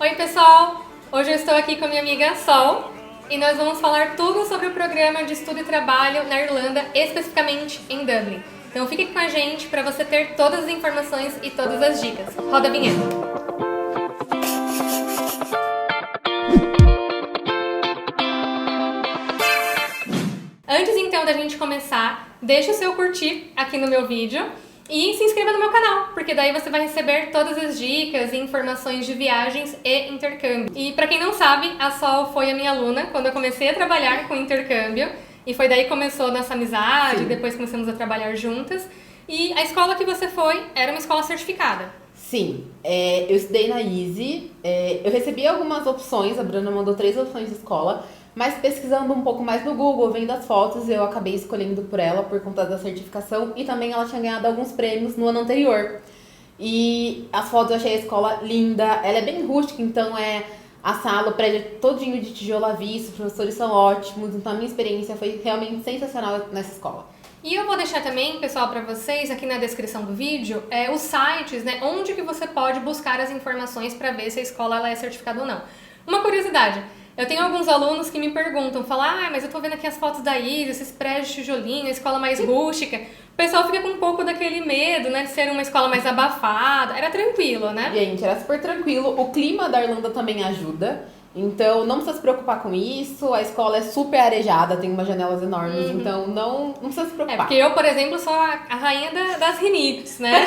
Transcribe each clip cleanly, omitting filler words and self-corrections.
Oi pessoal, hoje eu estou aqui com a minha amiga Sol e nós vamos falar tudo sobre o programa de estudo e trabalho na Irlanda, especificamente em Dublin. Então fique com a gente para você ter todas as informações e todas as dicas. Roda a vinheta. Antes então da gente começar, deixa o seu curtir aqui no meu vídeo e se inscreva no meu canal, porque daí você vai receber todas as dicas e informações de viagens e intercâmbio. E pra quem não sabe, a Sol foi a minha aluna quando eu comecei a trabalhar com intercâmbio, e foi daí que começou a nossa amizade, depois começamos a trabalhar juntas. E a escola que você foi era uma escola certificada. Sim, eu estudei na Easy, eu recebi algumas opções, a Bruna mandou 3 opções de escola, mas pesquisando um pouco mais no Google, vendo as fotos, eu acabei escolhendo por ela por conta da certificação e também ela tinha ganhado alguns prêmios no ano anterior. E as fotos eu achei a escola linda, ela é bem rústica, então a sala, o prédio todinho de tijolo à vista, os professores são ótimos, então a minha experiência foi realmente sensacional nessa escola. E eu vou deixar também, pessoal, para vocês aqui na descrição do vídeo, os sites, né, onde que você pode buscar as informações para ver se a escola ela é certificada ou não. Uma curiosidade, eu tenho alguns alunos que me perguntam, falam, mas eu tô vendo aqui as fotos da Easy, esses prédios tijolinhos, a escola mais rústica. O pessoal fica com um pouco daquele medo, né, de ser uma escola mais abafada. Era tranquilo, né? Gente, era super tranquilo. O clima da Irlanda também ajuda. Então, não precisa se preocupar com isso. A escola é super arejada, tem umas janelas enormes. Então, não precisa se preocupar. Porque eu, por exemplo, sou a rainha das rinites, né?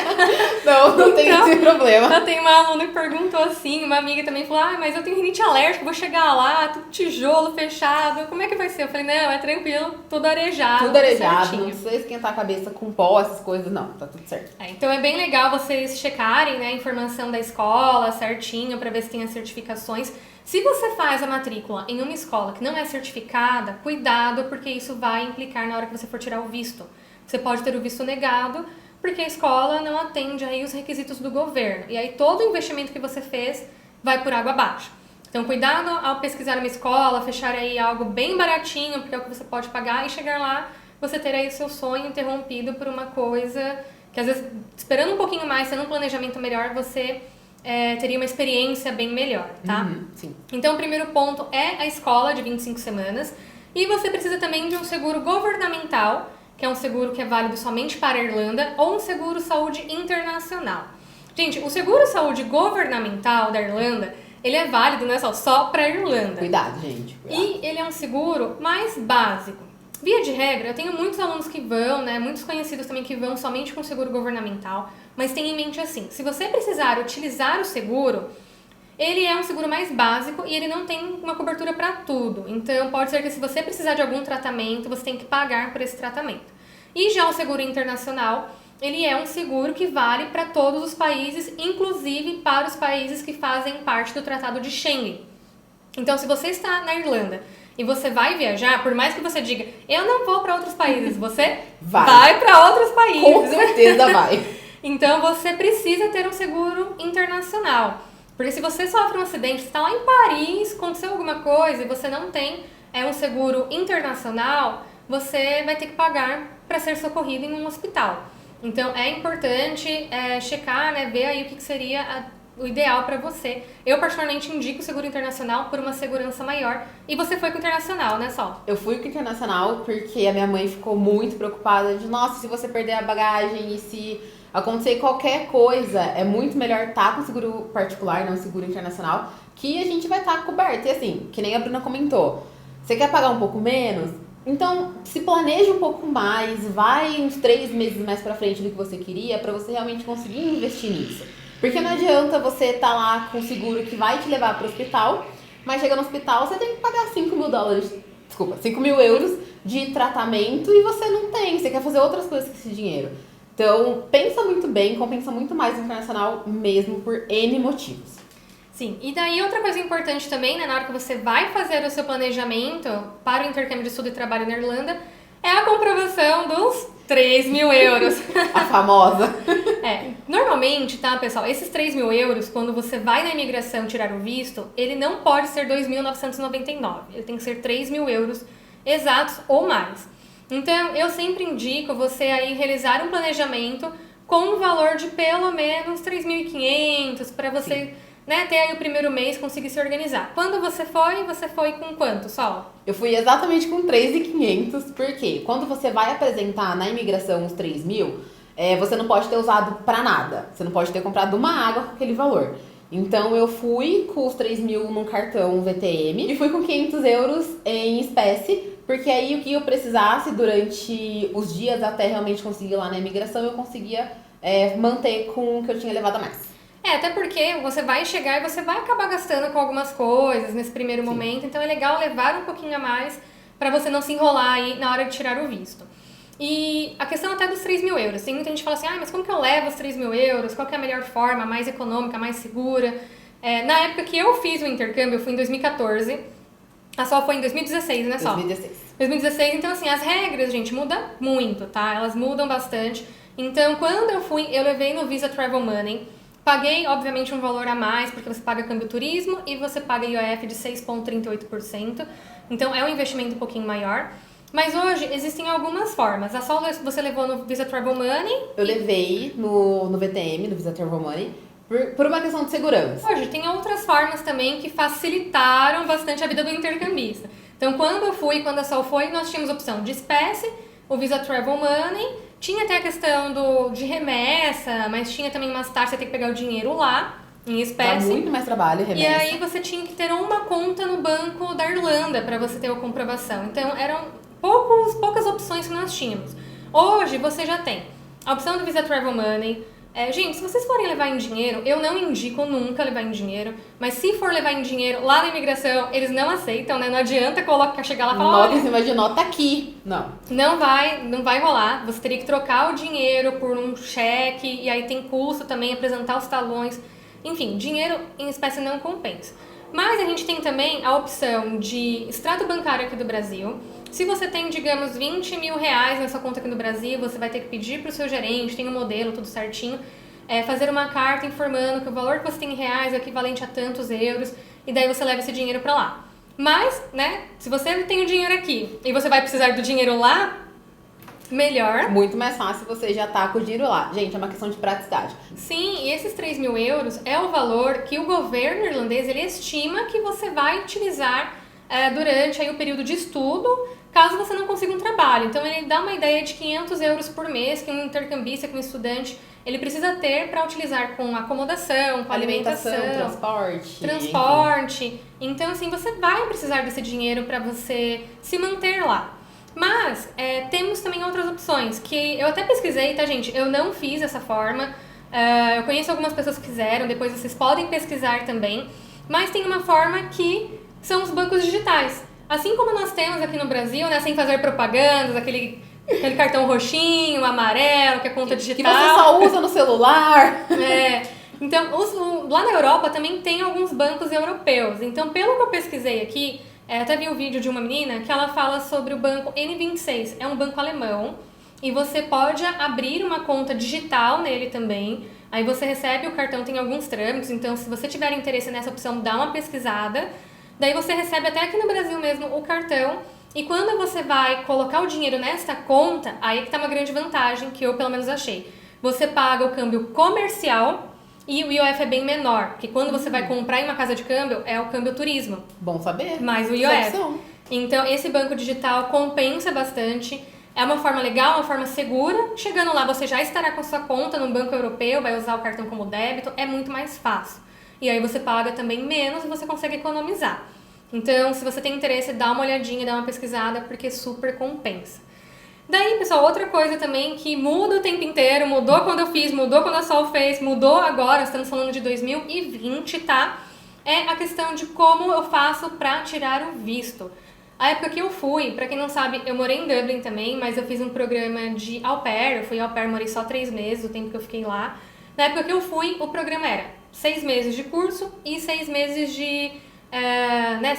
não tem esse problema. Eu tenho uma aluna que perguntou assim, uma amiga também falou, mas eu tenho rinite alérgica, vou chegar lá, tudo tijolo fechado, como é que vai ser? Eu falei, não, é tranquilo, tudo arejado. Tudo arejado, não precisa esquentar a cabeça com pó, essas coisas, não, tá tudo certo. Então é bem legal vocês checarem, né, a informação da escola certinho, pra ver se tem as certificações. Se você faz a matrícula em uma escola que não é certificada, cuidado, porque isso vai implicar na hora que você for tirar o visto. Você pode ter o visto negado, porque a escola não atende aí os requisitos do governo. E aí todo o investimento que você fez vai por água abaixo. Então cuidado ao pesquisar uma escola, fechar aí algo bem baratinho, porque é o que você pode pagar, e chegar lá, você ter aí o seu sonho interrompido por uma coisa que às vezes, esperando um pouquinho mais, tendo um planejamento melhor, você teria uma experiência bem melhor, tá? Sim. Então o primeiro ponto é a escola de 25 semanas, e você precisa também de um seguro governamental, que é um seguro que é válido somente para a Irlanda, ou um seguro saúde internacional. Gente, o seguro saúde governamental da Irlanda, ele é válido, não é só para a Irlanda. Cuidado, gente. Cuidado. E ele é um seguro mais básico. Via de regra, eu tenho muitos alunos que vão, né, muitos conhecidos também que vão somente com seguro governamental, mas tenha em mente assim, se você precisar utilizar o seguro, ele é um seguro mais básico e ele não tem uma cobertura para tudo. Então, pode ser que se você precisar de algum tratamento, você tem que pagar por esse tratamento. E já o seguro internacional, ele é um seguro que vale para todos os países, inclusive para os países que fazem parte do Tratado de Schengen. Então, se você está na Irlanda e você vai viajar, por mais que você diga, eu não vou para outros países, você vai para outros países. Com certeza vai. Então, você precisa ter um seguro internacional. Porque se você sofre um acidente, você está lá em Paris, aconteceu alguma coisa e você não tem um seguro internacional, você vai ter que pagar para ser socorrido em um hospital. Então, é importante checar, né, ver aí o que seria o ideal para você. Eu, particularmente, indico o seguro internacional por uma segurança maior. E você foi com o internacional, né, Sol? Eu fui com o internacional porque a minha mãe ficou muito preocupada de, nossa, se você perder a bagagem e se acontecer qualquer coisa, é muito melhor estar com seguro particular, não seguro internacional, que a gente vai estar coberto. E assim, que nem a Bruna comentou, você quer pagar um pouco menos? Então, se planeja um pouco mais, vai uns 3 meses mais pra frente do que você queria, pra você realmente conseguir investir nisso. Porque não adianta você estar lá com um seguro que vai te levar pro hospital, mas chega no hospital, você tem que pagar 5 mil euros de tratamento e você não tem, você quer fazer outras coisas com esse dinheiro. Então, pensa muito bem, compensa muito mais o internacional mesmo por N motivos. Sim, e daí outra coisa importante também, né, na hora que você vai fazer o seu planejamento para o intercâmbio de estudo e trabalho na Irlanda, é a comprovação dos 3 mil euros. A famosa. Normalmente, tá, pessoal, esses 3 mil euros, quando você vai na imigração tirar o visto, ele não pode ser 2.999, ele tem que ser 3 mil euros exatos ou mais. Então, eu sempre indico você aí realizar um planejamento com um valor de pelo menos 3.500 para você né, ter aí o primeiro mês, conseguir se organizar. Quando você foi com quanto, Sol? Eu fui exatamente com 3.500, porque quando você vai apresentar na imigração os 3.000, você não pode ter usado pra nada. Você não pode ter comprado uma água com aquele valor. Então eu fui com os 3.000 num cartão VTM e fui com 500 euros em espécie, porque aí o que eu precisasse durante os dias até realmente conseguir ir lá na imigração, eu conseguia manter com o que eu tinha levado a mais. Até porque você vai chegar e você vai acabar gastando com algumas coisas nesse primeiro momento, então é legal levar um pouquinho a mais para você não se enrolar aí na hora de tirar o visto. E a questão até dos 3.000 euros, tem muita gente que fala assim, mas como que eu levo os 3.000 euros, qual que é a melhor forma, mais econômica, mais segura? Na época que eu fiz o intercâmbio, eu fui em 2014, a Sol foi em 2016, né, Sol? 2016, então assim, as regras, gente, mudam muito, tá? Elas mudam bastante. Então, quando eu fui, eu levei no Visa Travel Money. Paguei, obviamente, um valor a mais, porque você paga câmbio turismo e você paga IOF de 6,38%. Então, é um investimento um pouquinho maior. Mas hoje, existem algumas formas. A Sol, você levou no Visa Travel Money? Eu levei no VTM, no Visa Travel Money, por uma questão de segurança. Hoje, tem outras formas também que facilitaram bastante a vida do intercambista. Então, quando eu fui, quando a Sol foi, nós tínhamos opção de espécie, o Visa Travel Money. Tinha até a questão de remessa, mas tinha também umas taxas, você tem que pegar o dinheiro lá, em espécie. Dá muito mais trabalho, remessa. E aí você tinha que ter uma conta no banco da Irlanda para você ter a comprovação. Então eram poucas opções que nós tínhamos. Hoje você já tem a opção do Visa Travel Money. Gente, se vocês forem levar em dinheiro, eu não indico nunca levar em dinheiro, mas se for levar em dinheiro, lá na imigração, eles não aceitam, né? Não adianta chegar lá e falar... Nota em cima de nota aqui. Não. Não vai rolar. Você teria que trocar o dinheiro por um cheque, e aí tem custo também, apresentar os talões. Enfim, dinheiro em espécie não compensa. Mas a gente tem também a opção de extrato bancário aqui do Brasil. Se você tem, digamos, 20 mil reais na sua conta aqui no Brasil, você vai ter que pedir para o seu gerente, tem um modelo, tudo certinho, fazer uma carta informando que o valor que você tem em reais é equivalente a tantos euros, e daí você leva esse dinheiro para lá. Mas, né, se você tem o dinheiro aqui e você vai precisar do dinheiro lá, melhor. Muito mais fácil você já tá com o dinheiro lá. Gente, é uma questão de praticidade. Sim, e esses 3.000 euros é o valor que o governo irlandês ele estima que você vai utilizar durante aí, o período de estudo, caso você não consiga um trabalho. Então, ele dá uma ideia de 500 euros por mês que um intercambista, que um estudante, ele precisa ter para utilizar com acomodação, com alimentação, transporte. Então, assim, você vai precisar desse dinheiro para você se manter lá. Mas temos também outras opções, que eu até pesquisei, tá, gente? Eu não fiz dessa forma. Eu conheço algumas pessoas que fizeram, depois vocês podem pesquisar também. Mas tem uma forma que são os bancos digitais. Assim como nós temos aqui no Brasil, né, sem fazer propagandas, aquele cartão roxinho, amarelo, que é conta digital. Que você só usa no celular. Então, lá na Europa também tem alguns bancos europeus. Então, pelo que eu pesquisei aqui, até vi um vídeo de uma menina que ela fala sobre o banco N26. É um banco alemão e você pode abrir uma conta digital nele também. Aí você recebe o cartão, tem alguns trâmites. Então, se você tiver interesse nessa opção, dá uma pesquisada. Daí você recebe até aqui no Brasil mesmo o cartão. E quando você vai colocar o dinheiro nesta conta, aí que tá uma grande vantagem, que eu pelo menos achei. Você paga o câmbio comercial e o IOF é bem menor, porque quando você vai comprar em uma casa de câmbio, é o câmbio turismo. Bom saber. Mais o IOF. Então, esse banco digital compensa bastante. É uma forma legal, uma forma segura. Chegando lá, você já estará com sua conta no banco europeu, vai usar o cartão como débito, é muito mais fácil. E aí você paga também menos e você consegue economizar. Então, se você tem interesse, dá uma olhadinha, dá uma pesquisada, porque super compensa. Daí, pessoal, outra coisa também que muda o tempo inteiro, mudou quando eu fiz, mudou quando a Sol fez, mudou agora, estamos falando de 2020, tá? É a questão de como eu faço pra tirar o visto. A época que eu fui, pra quem não sabe, eu morei em Dublin também, mas eu fiz um programa de au pair, eu fui au pair, morei só 3 meses, o tempo que eu fiquei lá. Na época que eu fui, o programa era 6 meses de curso e 6 meses de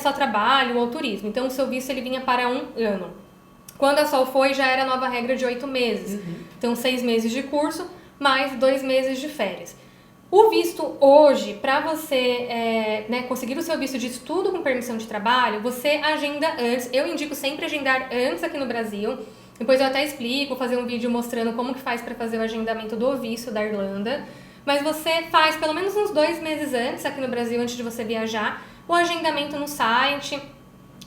só trabalho ou turismo. Então, o seu visto ele vinha para 1 ano. Quando a Sol foi, já era a nova regra de 8 meses. Então, 6 meses de curso, mais 2 meses de férias. O visto hoje, para você conseguir o seu visto de estudo com permissão de trabalho, você agenda antes. Eu indico sempre agendar antes aqui no Brasil. Depois eu até explico, fazer um vídeo mostrando como que faz para fazer o agendamento do visto da Irlanda. Mas você faz pelo menos uns 2 meses antes, aqui no Brasil, antes de você viajar, o agendamento no site,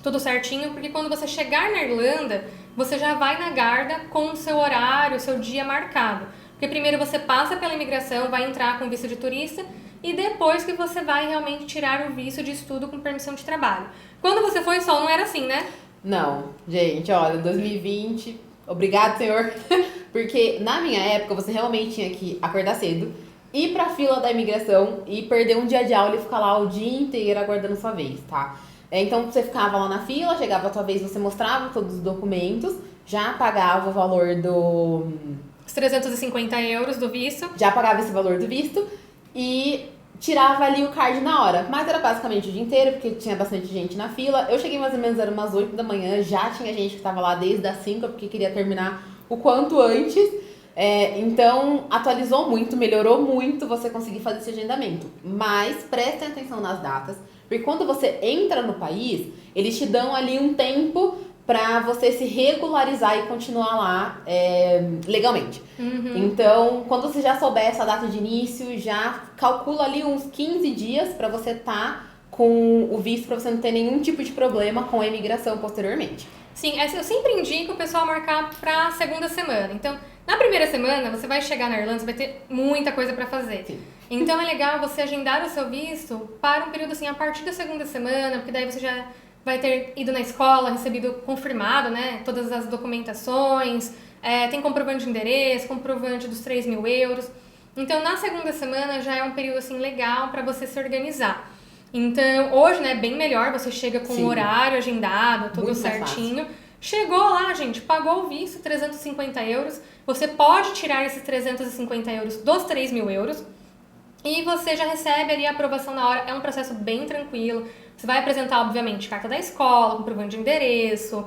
tudo certinho, porque quando você chegar na Irlanda, você já vai na Garda com o seu horário, o seu dia marcado. Porque primeiro você passa pela imigração, vai entrar com visto de turista, e depois que você vai realmente tirar o visto de estudo com permissão de trabalho. Quando você foi, Sol, não era assim, né? Não, gente, olha, 2020, obrigado, senhor, porque na minha época você realmente tinha que acordar cedo, ir pra fila da imigração e perder um dia de aula e ficar lá o dia inteiro aguardando sua vez, tá? Então você ficava lá na fila, chegava a tua vez, você mostrava todos os documentos, já pagava o valor do... Os 350 euros do visto. Já pagava esse valor do visto e tirava ali o card na hora. Mas era basicamente o dia inteiro, porque tinha bastante gente na fila. Eu cheguei mais ou menos, era umas 8 da manhã, já tinha gente que tava lá desde as 5, porque queria terminar o quanto antes. Então, atualizou muito, melhorou muito você conseguir fazer esse agendamento. Mas prestem atenção nas datas, porque quando você entra no país, eles te dão ali um tempo pra você se regularizar e continuar lá legalmente. Então, quando você já souber essa data de início, já calcula ali uns 15 dias pra você estar com o visto, pra você não ter nenhum tipo de problema com a imigração posteriormente. Sim, eu sempre indico o pessoal marcar pra segunda semana. Então, na primeira semana, você vai chegar na Irlanda, você vai ter muita coisa pra fazer. Sim. Então, é legal você agendar o seu visto para um período assim, a partir da segunda semana, porque daí você já vai ter ido na escola, recebido confirmado, né, todas as documentações, tem comprovante de endereço, comprovante dos 3.000 euros. Então, na segunda semana já é um período assim legal para você se organizar. Então, hoje, né, é bem melhor, você chega com o horário agendado, tudo muito certinho. Chegou lá, gente, pagou o visto, 350 euros. Você pode tirar esses 350 euros dos 3.000 euros e você já recebe ali a aprovação na hora. É um processo bem tranquilo. Você vai apresentar, obviamente, carta da escola, comprovante de endereço,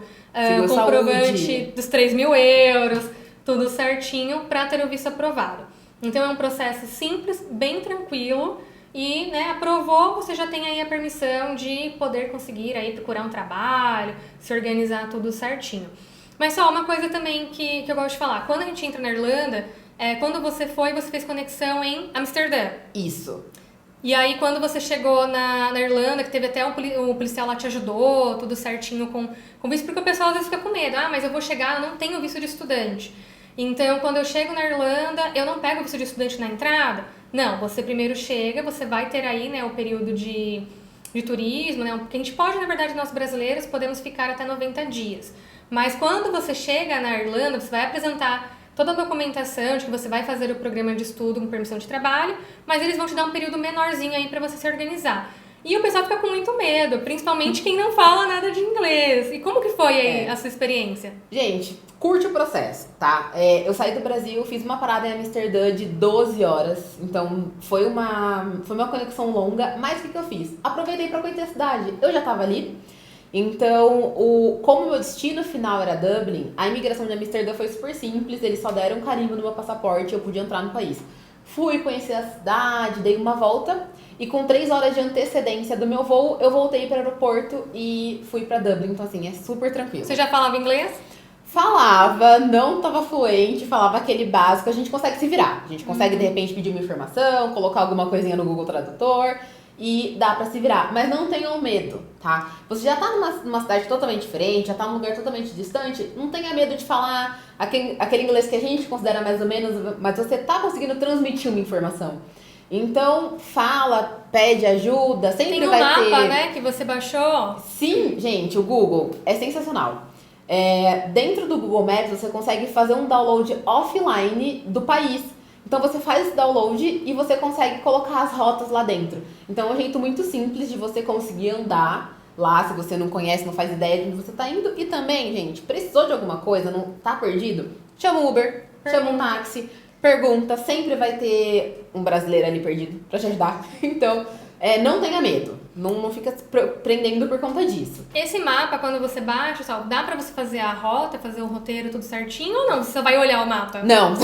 comprovante dos 3.000 euros, tudo certinho para ter o visto aprovado. Então, é um processo simples, bem tranquilo. E, né, aprovou, você já tem aí a permissão de poder conseguir aí procurar um trabalho, se organizar tudo certinho. Mas só uma coisa também que eu gosto de falar. Quando a gente entra na Irlanda, quando você fez conexão em Amsterdã. Isso. E aí, quando você chegou na Irlanda, que teve até o policial lá te ajudou, tudo certinho com visto, porque o pessoal às vezes fica com medo. Ah, mas eu vou chegar, eu não tenho visto de estudante. Então, quando eu chego na Irlanda, eu não pego o visto de estudante na entrada? Não, você primeiro chega, você vai ter aí, né, o período de turismo, né, porque a gente pode, na verdade, nós brasileiros podemos ficar até 90 dias. Mas quando você chega na Irlanda, você vai apresentar toda a documentação de que você vai fazer o programa de estudo com permissão de trabalho, mas eles vão te dar um período menorzinho aí para você se organizar. E o pessoal fica com muito medo, principalmente quem não fala nada de inglês. E como que foi aí a sua experiência? Gente, curte o processo, tá? Eu saí do Brasil, fiz uma parada em Amsterdã de 12 horas. Então, foi uma conexão longa. Mas o que eu fiz? Aproveitei pra conhecer a cidade. Eu já tava ali. Então, como o meu destino final era Dublin, a imigração de Amsterdã foi super simples. Eles só deram um carimbo no meu passaporte e eu podia entrar no país. Fui conhecer a cidade, dei uma volta. E com 3 horas de antecedência do meu voo, eu voltei para o aeroporto e fui para Dublin. Então, assim, é super tranquilo. Você já falava inglês? Falava, não tava fluente, falava aquele básico. A gente consegue se virar. A gente consegue, de repente, pedir uma informação, colocar alguma coisinha no Google Tradutor e dá pra se virar. Mas não tenham medo, tá? Você já tá numa cidade totalmente diferente, já tá num lugar totalmente distante, não tenha medo de falar aquele inglês que a gente considera mais ou menos, mas você tá conseguindo transmitir uma informação. Então, fala, pede ajuda, sempre vai ter... Tem um mapa, né, que você baixou? Sim, gente, o Google é sensacional. Dentro do Google Maps, você consegue fazer um download offline do país. Então, você faz esse download e você consegue colocar as rotas lá dentro. Então, é um jeito muito simples de você conseguir andar lá, se você não conhece, não faz ideia de onde você tá indo. E também, gente, precisou de alguma coisa, não tá perdido? Chama um Uber, chama um táxi. Pergunta, sempre vai ter um brasileiro ali perdido pra te ajudar. Então, não tenha medo. Não fica se prendendo por conta disso. Esse mapa, quando você baixa, só, dá pra você fazer a rota, fazer o roteiro tudo certinho ou não? Você só vai olhar o mapa? Não.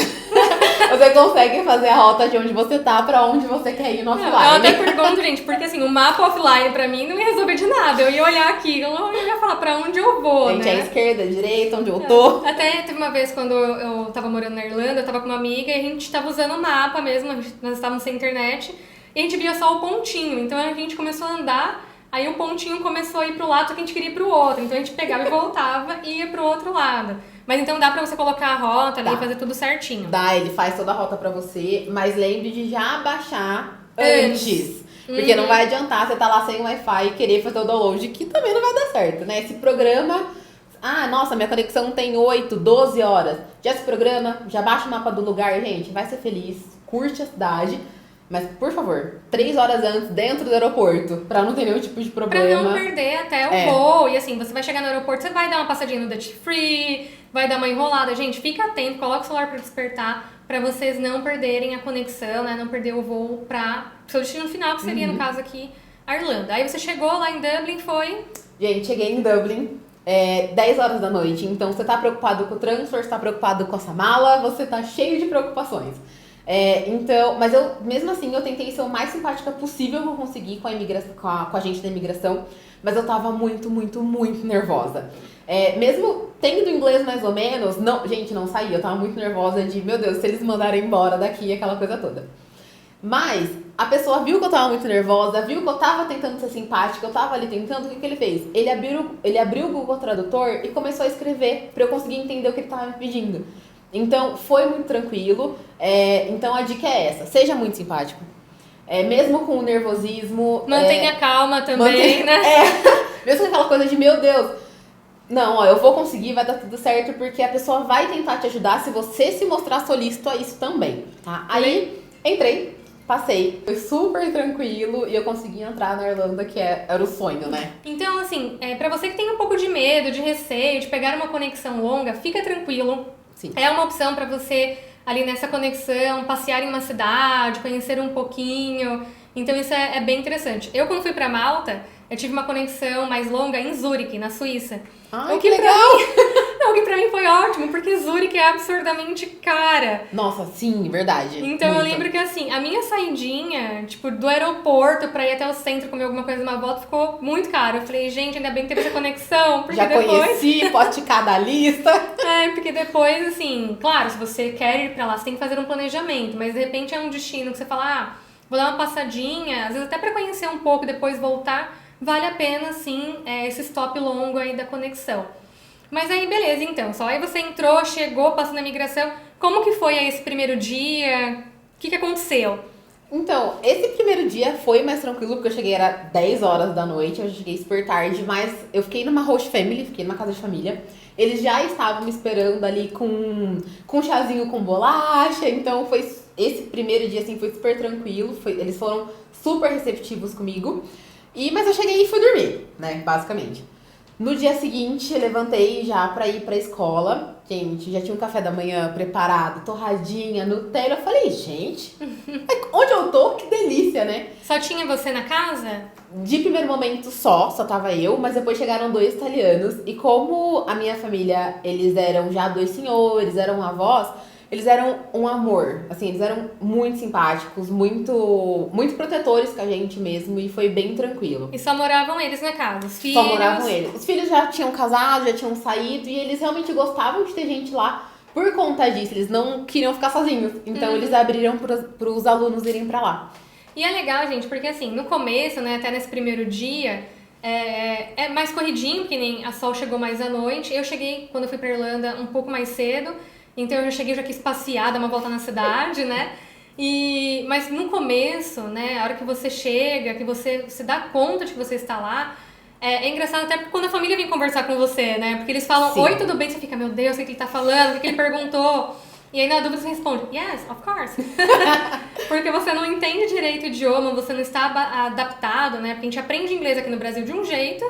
Você consegue fazer a rota de onde você tá pra onde você quer ir no offline. Eu até pergunto, gente, porque assim, o mapa offline pra mim não ia resolver de nada. Eu ia olhar aqui, eu ia falar pra onde eu vou, Gente, né? é esquerda, direita, onde eu tô. Até teve uma vez quando eu tava morando na Irlanda, eu tava com uma amiga e a gente tava usando o mapa mesmo, nós estávamos sem internet, e a gente via só o pontinho. Então a gente começou a andar, aí o pontinho começou a ir pro lado, só que a gente queria ir pro outro. Então a gente pegava e voltava e ia pro outro lado. Mas então dá pra você colocar a rota ali e fazer tudo certinho. Dá, ele faz toda a rota pra você, mas lembre de já baixar antes. Porque não vai adiantar você tá lá sem Wi-Fi e querer fazer o download, que também não vai dar certo, né? Esse programa... Ah, nossa, minha conexão tem 8, 12 horas. Já se programa, já baixa o mapa do lugar, gente. Vai ser feliz, curte a cidade. Mas, por favor, 3 horas antes, dentro do aeroporto, pra não ter nenhum tipo de problema. Pra não perder até o voo. E assim, você vai chegar no aeroporto, você vai dar uma passadinha no Duty Free, vai dar uma enrolada. Gente, fica atento, coloca o celular pra despertar, pra vocês não perderem a conexão, né? Não perder o voo pra seu destino final, que seria, no caso aqui, a Irlanda. Aí você chegou lá em Dublin, foi... Gente, cheguei em Dublin, 10 horas da noite. Então, você tá preocupado com o transfer, você tá preocupado com essa mala, você tá cheio de preocupações. Então, mas eu, mesmo assim, eu tentei ser o mais simpática possível que eu consegui com a gente da imigração, mas eu tava muito, muito, muito nervosa. Mesmo tendo inglês mais ou menos, não, gente, não saía, eu tava muito nervosa de, meu Deus, se eles me mandarem embora daqui, aquela coisa toda. Mas a pessoa viu que eu tava muito nervosa, viu que eu tava tentando ser simpática, eu tava ali tentando, o que ele fez? Ele abriu o Google Tradutor e começou a escrever pra eu conseguir entender o que ele tava me pedindo. Então, foi muito tranquilo. Então, a dica é essa. Seja muito simpático. Mesmo com o nervosismo... Mantenha calma também, né? Mesmo com aquela coisa de, meu Deus... Não, ó, eu vou conseguir, vai dar tudo certo, porque a pessoa vai tentar te ajudar se você se mostrar solícito a isso também, tá? Aí, entrei, passei. Foi super tranquilo e eu consegui entrar na Irlanda, que era o sonho, né? Então, assim, pra você que tem um pouco de medo, de receio, de pegar uma conexão longa, fica tranquilo. Sim. É uma opção pra você, ali nessa conexão, passear em uma cidade, conhecer um pouquinho. Então isso é bem interessante. Eu, quando fui pra Malta, eu tive uma conexão mais longa em Zurique, na Suíça. Ai, que legal! O que pra mim foi ótimo, porque Zurique é absurdamente cara. Nossa, sim, verdade. Então muito. eu lembro que assim, a minha saidinha, tipo, do aeroporto pra ir até o centro comer alguma coisa uma volta ficou muito caro. Eu falei, gente, ainda bem que teve essa conexão, porque já depois... conheci, posso ticar da lista. Porque depois, assim, claro, se você quer ir pra lá, você tem que fazer um planejamento, mas de repente é um destino que você fala, vou dar uma passadinha, às vezes até pra conhecer um pouco e depois voltar, vale a pena, sim, esse stop longo aí da conexão. Mas aí, beleza, então, só aí você entrou, chegou, passou na migração, como que foi aí esse primeiro dia? O que aconteceu? Então, esse primeiro dia foi mais tranquilo, porque eu cheguei, era 10 horas da noite, eu cheguei super tarde, mas eu fiquei numa host family, fiquei numa casa de família. Eles já estavam me esperando ali com chazinho com bolacha, então esse primeiro dia, assim, foi super tranquilo, eles foram super receptivos comigo. Mas eu cheguei e fui dormir, né, basicamente. No dia seguinte, eu levantei já pra ir pra escola. Gente, já tinha um café da manhã preparado, torradinha, Nutella. Eu falei, gente, onde eu tô? Que delícia, né? Só tinha você na casa? De primeiro momento só tava eu, mas depois chegaram 2 italianos. E como a minha família, eles eram já 2 senhores, eram avós, eles eram um amor, assim, eles eram muito simpáticos, muito, muito protetores com a gente mesmo, e foi bem tranquilo. E só moravam eles na casa, os filhos? Só moravam eles. Os filhos já tinham casado, já tinham saído, e eles realmente gostavam de ter gente lá por conta disso, eles não queriam ficar sozinhos, então eles abriram para os alunos irem para lá. E é legal, gente, porque assim, no começo, né, até nesse primeiro dia, é mais corridinho, porque nem a Sol chegou mais à noite, eu cheguei, quando eu fui pra Irlanda, um pouco mais cedo. Então eu já cheguei, já quis passear, dar uma volta na cidade, né? Mas no começo, né, a hora que você chega, que você se dá conta de que você está lá, é engraçado até quando a família vem conversar com você, né? Porque eles falam, oi, tudo bem? Você fica, meu Deus, o que ele tá falando? O que ele perguntou? E aí na dúvida você responde, yes, of course. Porque você não entende direito o idioma, você não está adaptado, né? Porque a gente aprende inglês aqui no Brasil de um jeito,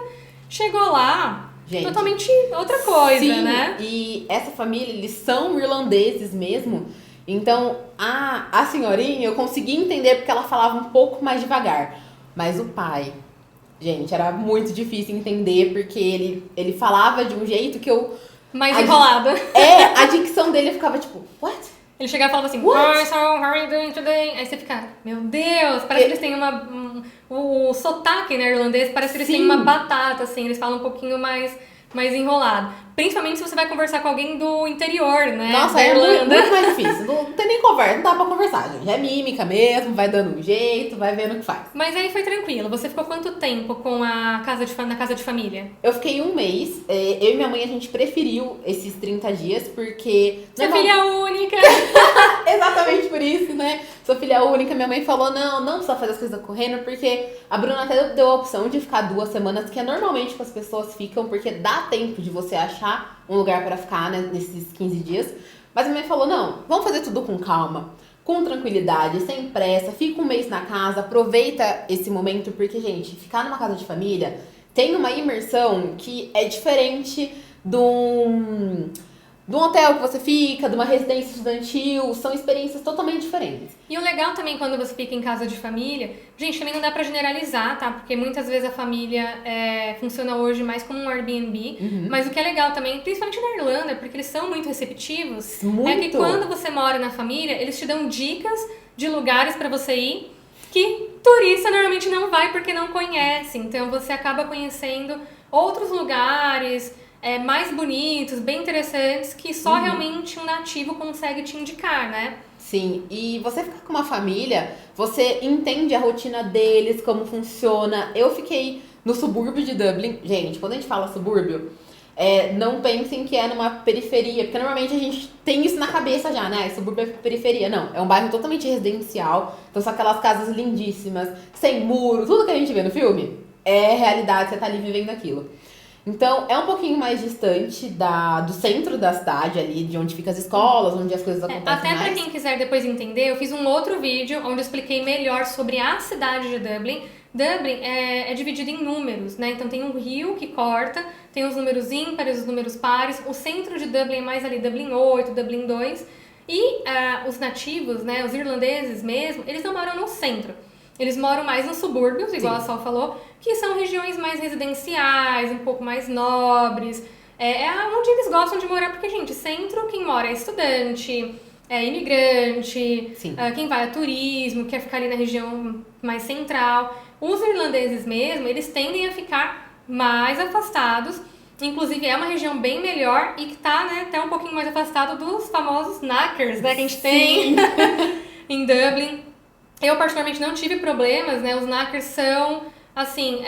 chegou lá... Gente, totalmente outra coisa, sim, né? E essa família, eles são irlandeses mesmo. Então, a senhorinha, eu consegui entender porque ela falava um pouco mais devagar. Mas o pai, gente, era muito difícil entender porque ele falava de um jeito que eu... Mais enrolada. A dicção dele ficava tipo, what? Ele chegava e falava assim, What? "Hi, so how are you doing today?" Aí você fica, meu Deus, parece que eles têm o sotaque, né, irlandês, parece que eles têm Sim. uma batata, assim, eles falam um pouquinho mais enrolado. Principalmente se você vai conversar com alguém do interior, né, Nossa, da é muito, Irlanda. muito mais difícil. Não tem nem conversa, não dá pra conversar, gente. É mímica mesmo, vai dando um jeito, vai vendo o que faz. Mas aí foi tranquilo. Você ficou quanto tempo com na casa de família? Eu fiquei um mês, eu e minha mãe, a gente preferiu esses 30 dias, porque... Sua filha única! Exatamente por isso, né? Sou filha única, minha mãe falou, não precisa fazer as coisas correndo, porque a Bruna até deu a opção de ficar 2 semanas, que é normalmente que as pessoas ficam, porque dá tempo de você achar um lugar pra ficar, né, nesses 15 dias. Mas a minha mãe falou, não, vamos fazer tudo com calma, com tranquilidade, sem pressa, fica um mês na casa, aproveita esse momento, porque, gente, ficar numa casa de família tem uma imersão que é diferente de um hotel que você fica, de uma residência estudantil, são experiências totalmente diferentes. E o legal também quando você fica em casa de família, gente, também não dá pra generalizar, tá? Porque muitas vezes a família funciona hoje mais como um Airbnb, mas o que é legal também, principalmente na Irlanda, porque eles são muito receptivos, Muito. é que quando você mora na família, eles te dão dicas de lugares pra você ir que turista normalmente não vai porque não conhece. Então você acaba conhecendo outros lugares mais bonitos, bem interessantes, que só realmente um nativo consegue te indicar, né? Sim, e você ficar com uma família, você entende a rotina deles, como funciona. Eu fiquei no subúrbio de Dublin. Gente, quando a gente fala subúrbio, não pensem que é numa periferia, porque normalmente a gente tem isso na cabeça já, né? Subúrbio é periferia. Não, é um bairro totalmente residencial, então são aquelas casas lindíssimas, sem muro, tudo que a gente vê no filme é realidade, você tá ali vivendo aquilo. Então, é um pouquinho mais distante do centro da cidade, ali, de onde ficam as escolas, onde as coisas acontecem Até mais. pra quem quiser depois entender, eu fiz um outro vídeo onde eu expliquei melhor sobre a cidade de Dublin. Dublin é dividido em números, né? Então tem um rio que corta, tem os números ímpares, os números pares. O centro de Dublin é mais ali Dublin 8, Dublin 2. E os nativos, né, os irlandeses mesmo, eles não moram no centro. Eles moram mais nos subúrbios, igual a Sol falou, que são regiões mais residenciais, um pouco mais nobres. É onde eles gostam de morar, porque, gente, centro, quem mora é estudante, é imigrante, quem vai a turismo, quer ficar ali na região mais central. Os irlandeses mesmo, eles tendem a ficar mais afastados. Inclusive, é uma região bem melhor e que tá, né, até um pouquinho mais afastado dos famosos knackers, né, que a gente tem em Dublin. Eu, particularmente, não tive problemas, né? Os knackers são, assim,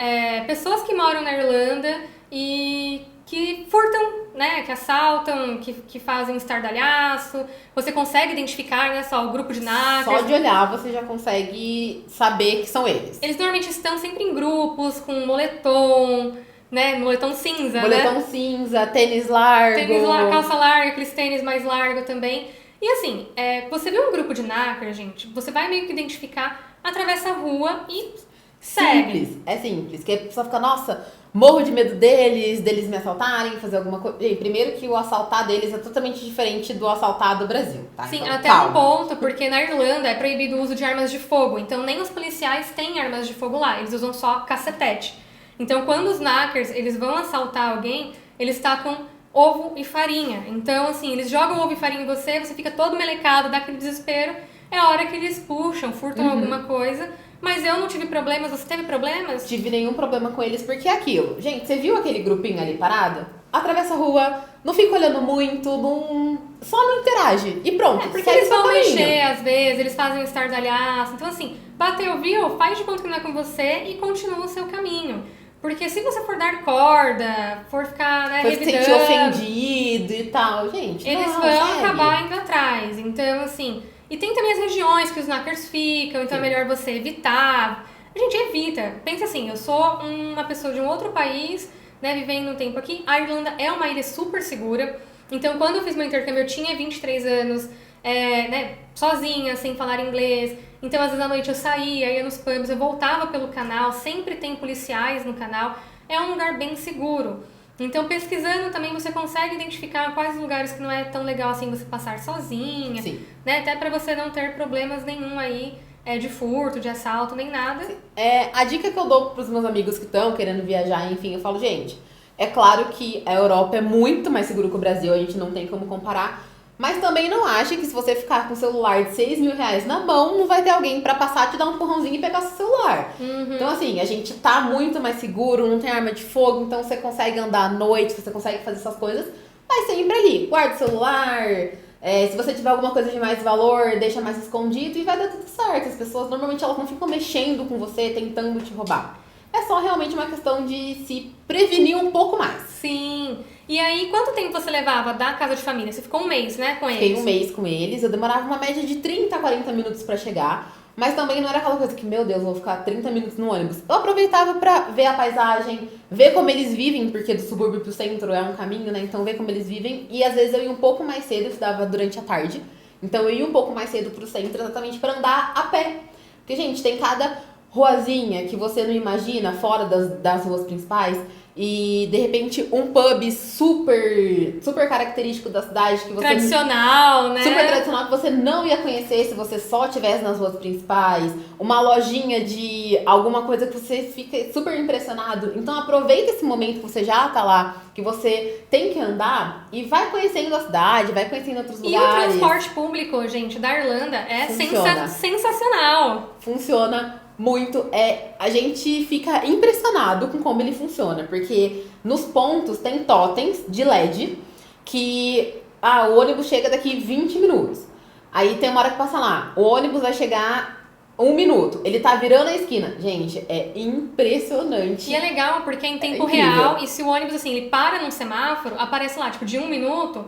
pessoas que moram na Irlanda e que furtam, né? Que assaltam, que fazem estardalhaço. Você consegue identificar, né? Só o grupo de knackers. Só de olhar você já consegue saber que são eles. Eles normalmente estão sempre em grupos, com moletom, né? Moletom cinza, Moletom cinza, tênis largo. Calça larga, aqueles tênis mais largo também. E assim, você vê um grupo de knacker, gente, você vai meio que identificar, atravessa a rua e segue. Simples, é simples. Que a pessoa fica, nossa, morro de medo deles me assaltarem, fazer alguma coisa. Gente, primeiro que o assaltar deles é totalmente diferente do assaltar do Brasil, tá? Sim, então, até calma. um ponto, porque na Irlanda é proibido o uso de armas de fogo, então nem os policiais têm armas de fogo lá, eles usam só cacetete. Então quando os knackers, eles vão assaltar alguém, eles tacam ovo e farinha. Então, assim, eles jogam ovo e farinha em você fica todo melecado, dá aquele desespero. É a hora que eles puxam, furtam alguma coisa. Mas eu não tive problemas. Você teve problemas? Tive nenhum problema com eles, porque é aquilo. Gente, você viu aquele grupinho ali parado? Atravessa a rua, não fica olhando muito, só não interage. E pronto, porque eles vão mexer, às vezes, eles fazem um estardalhaço. Então, assim, bateu, viu? Faz de conta que não é com você e continua o seu caminho. Porque se você for dar corda, for ficar, né, se sentir ofendido e tal, gente, eles vão acabar indo atrás. Então, assim... E tem também as regiões que os knackers ficam, então é melhor você evitar. A gente evita. Pensa assim, eu sou uma pessoa de um outro país, né, vivendo um tempo aqui. A Irlanda é uma ilha super segura. Então, quando eu fiz meu intercâmbio, eu tinha 23 anos, né, sozinha, sem falar inglês. Então, às vezes à noite eu saía, ia nos pubs, eu voltava pelo canal, sempre tem policiais no canal. É um lugar bem seguro. Então, pesquisando também você consegue identificar quais lugares que não é tão legal assim você passar sozinha, né? Até pra você não ter problemas nenhum aí de furto, de assalto, nem nada. A dica que eu dou pros meus amigos que estão querendo viajar, enfim, eu falo, gente, é claro que a Europa é muito mais seguro que o Brasil, a gente não tem como comparar, Mas também não ache que se você ficar com o celular de 6 mil reais na mão, não vai ter alguém pra passar, te dar um empurrãozinho e pegar seu celular. Então, assim, a gente tá muito mais seguro, não tem arma de fogo, então você consegue andar à noite, você consegue fazer essas coisas, mas sempre ali, guarda o celular, se você tiver alguma coisa de mais valor, deixa mais escondido e vai dar tudo certo. As pessoas, normalmente, elas não ficam mexendo com você, tentando te roubar. É só realmente uma questão de se prevenir um pouco mais. Sim. E aí, quanto tempo você levava da casa de família? Você ficou um mês, né, com eles? Fiquei um mês com eles, eu demorava uma média de 30 a 40 minutos pra chegar, mas também não era aquela coisa que, meu Deus, vou ficar 30 minutos no ônibus. Eu aproveitava pra ver a paisagem, ver como eles vivem, porque do subúrbio pro centro é um caminho, né, então ver como eles vivem, e às vezes eu ia um pouco mais cedo, eu estudava durante a tarde, então eu ia um pouco mais cedo pro centro exatamente pra andar a pé. Porque, gente, tem cada ruazinha que você não imagina fora das ruas principais, e de repente um pub super característico da cidade que você tradicional, né? super tradicional que você não ia conhecer se você só estivesse nas ruas principais, uma lojinha de alguma coisa que você fica super impressionado. Então aproveita esse momento que você já tá lá, que você tem que andar e vai conhecendo a cidade, vai conhecendo outros lugares. E o transporte público, gente, da Irlanda é sensacional. Funciona muito, a gente fica impressionado com como ele funciona, porque nos pontos tem totens de LED que o ônibus chega daqui 20 minutos. Aí tem uma hora que passa lá, o ônibus vai chegar 1 minuto, ele tá virando a esquina. Gente, é impressionante. E é legal porque é em tempo real, e se o ônibus, assim, ele para num semáforo, aparece lá, tipo, de 1 minuto,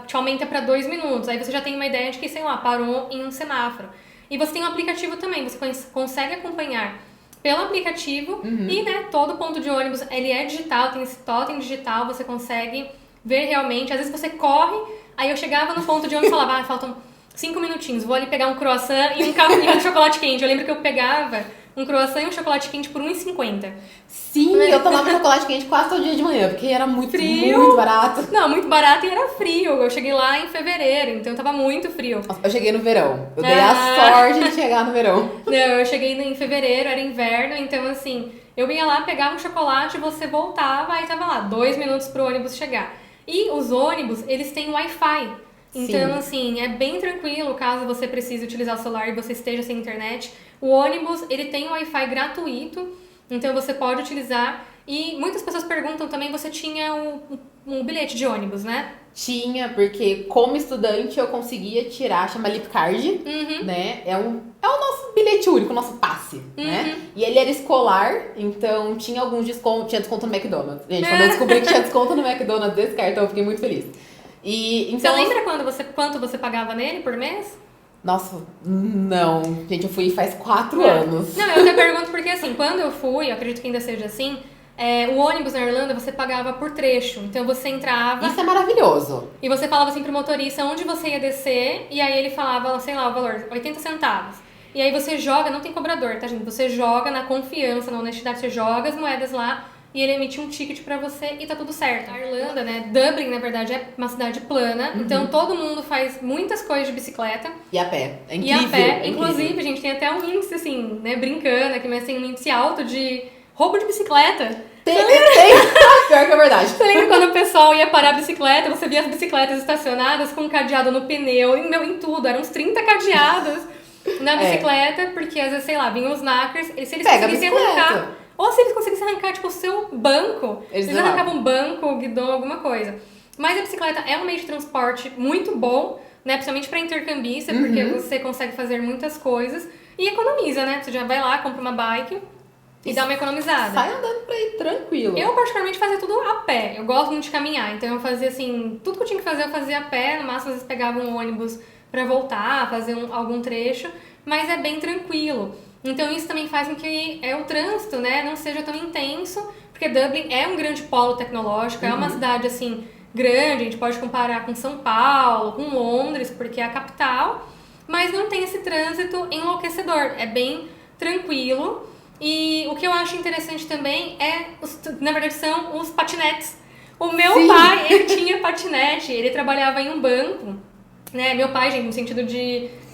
te aumenta pra 2 minutos. Aí você já tem uma ideia de que, sei lá, parou em um semáforo. E você tem um aplicativo também, você consegue acompanhar pelo aplicativo e, né, todo ponto de ônibus, ele é digital, tem esse totem digital, você consegue ver realmente. Às vezes você corre, aí eu chegava no ponto de ônibus e falava, faltam 5 minutinhos, vou ali pegar um croissant e um chocolate quente. Eu lembro que eu pegava um croissant e um chocolate quente por R$1,50. Sim, eu tomava chocolate quente quase todo dia de manhã, porque era muito frio. Muito barato. Não, muito barato e era frio. Eu cheguei lá em fevereiro, então tava muito frio. Eu cheguei no verão. Eu dei a sorte de chegar no verão. Não, eu cheguei em fevereiro, era inverno, então assim, eu ia lá, pegava um chocolate, você voltava, aí tava lá, 2 minutos pro ônibus chegar. E os ônibus, eles têm Wi-Fi. Então, assim, é bem tranquilo caso você precise utilizar o celular e você esteja sem internet. O ônibus, ele tem Wi-Fi gratuito, então você pode utilizar. E muitas pessoas perguntam também, você tinha um bilhete de ônibus, né? Tinha, porque como estudante eu conseguia tirar, chama Lip Card, né? É o nosso bilhete único, o nosso passe, né? E ele era escolar, então tinha alguns descontos, tinha desconto no McDonald's. Gente, quando eu descobri que tinha desconto no McDonald's desse cartão, eu fiquei muito feliz. E, então, você lembra quanto você pagava nele por mês? Nossa, não. Gente, eu fui faz 4 anos. Não, eu te pergunto porque assim, quando eu fui, eu acredito que ainda seja assim, o ônibus na Irlanda você pagava por trecho. Então você entrava... Isso é maravilhoso. E você falava assim pro motorista onde você ia descer, e aí ele falava, sei lá, o valor, 80 centavos. E aí você joga, não tem cobrador, tá, gente? Você joga na confiança, na honestidade, você joga as moedas lá, e ele emite um ticket pra você e tá tudo certo. A Irlanda, né, Dublin, na verdade, é uma cidade plana, então todo mundo faz muitas coisas de bicicleta. E a pé. É incrível. E a pé. Inclusive, gente, tem até um índice, assim, né, brincando aqui, mas tem um índice alto de roubo de bicicleta. Tem. Pior que é verdade. Você lembra quando o pessoal ia parar a bicicleta, você via as bicicletas estacionadas com um cadeado no pneu, em tudo, eram uns 30 cadeados na bicicleta, porque às vezes, sei lá, vinham os knackers, e se eles conseguissem arrancar... Ou se eles conseguissem arrancar, tipo, o seu banco. Eles arrancavam um banco, guidão, alguma coisa. Mas a bicicleta é um meio de transporte muito bom, né? Principalmente para intercambista, porque você consegue fazer muitas coisas. E economiza, né? Você já vai lá, compra uma bike e dá uma economizada. Sai andando pra ir tranquilo. Eu, particularmente, fazia tudo a pé. Eu gosto muito de caminhar. Então, eu fazia, assim... Tudo que eu tinha que fazer, eu fazia a pé. No máximo, às vezes, pegava um ônibus pra voltar, fazer algum trecho. Mas é bem tranquilo. Então isso também faz com que o trânsito, né, não seja tão intenso, porque Dublin é um grande polo tecnológico, é uma cidade assim grande, a gente pode comparar com São Paulo, com Londres, porque é a capital, mas não tem esse trânsito enlouquecedor, é bem tranquilo. E o que eu acho interessante também na verdade, são os patinetes. O meu pai, ele tinha patinete, ele trabalhava em um banco, né, meu pai, gente, no sentido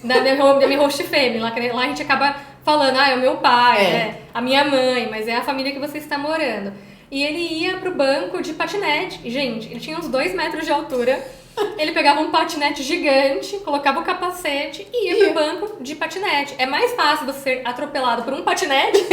da minha host fêmea, lá a gente acaba falando, é o meu pai, né? A minha mãe, mas é a família que você está morando. E ele ia pro banco de patinete. E, gente, ele tinha uns 2 metros de altura. Ele pegava um patinete gigante, colocava o capacete e ia pro banco de patinete. É mais fácil você ser atropelado por um patinete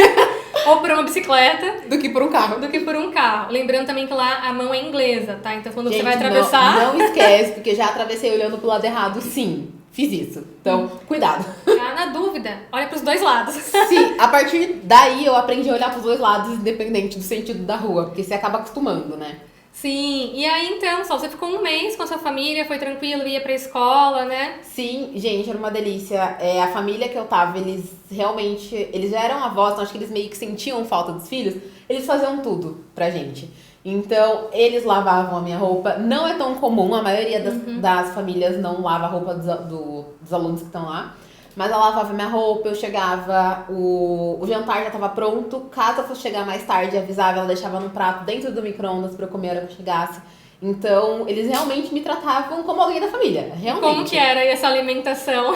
ou por uma bicicleta Do que por um carro. do que por um carro. Lembrando também que lá a mão é inglesa, tá? Então quando Gente, você vai atravessar... Não esquece, porque já atravessei olhando pro lado errado, sim. Fiz isso. Então, cuidado. Na dúvida, olha pros dois lados. Sim, a partir daí eu aprendi a olhar pros dois lados, independente do sentido da rua, porque você acaba acostumando, né? Sim, e aí então, só você ficou um mês com a sua família, foi tranquilo, ia pra escola, né? Sim, gente, era uma delícia. A família que eu tava, eles realmente, eles já eram avós, então acho que eles meio que sentiam falta dos filhos, eles faziam tudo pra gente. Então, eles lavavam a minha roupa. Não é tão comum, a maioria das famílias não lava a roupa dos alunos que estão lá. Mas ela lavava minha roupa, eu chegava, o jantar já estava pronto. Caso eu fosse chegar mais tarde, avisava, ela deixava no prato dentro do micro-ondas pra eu comer a hora que eu chegasse. Então, eles realmente me tratavam como alguém da família, realmente. Como que era essa alimentação?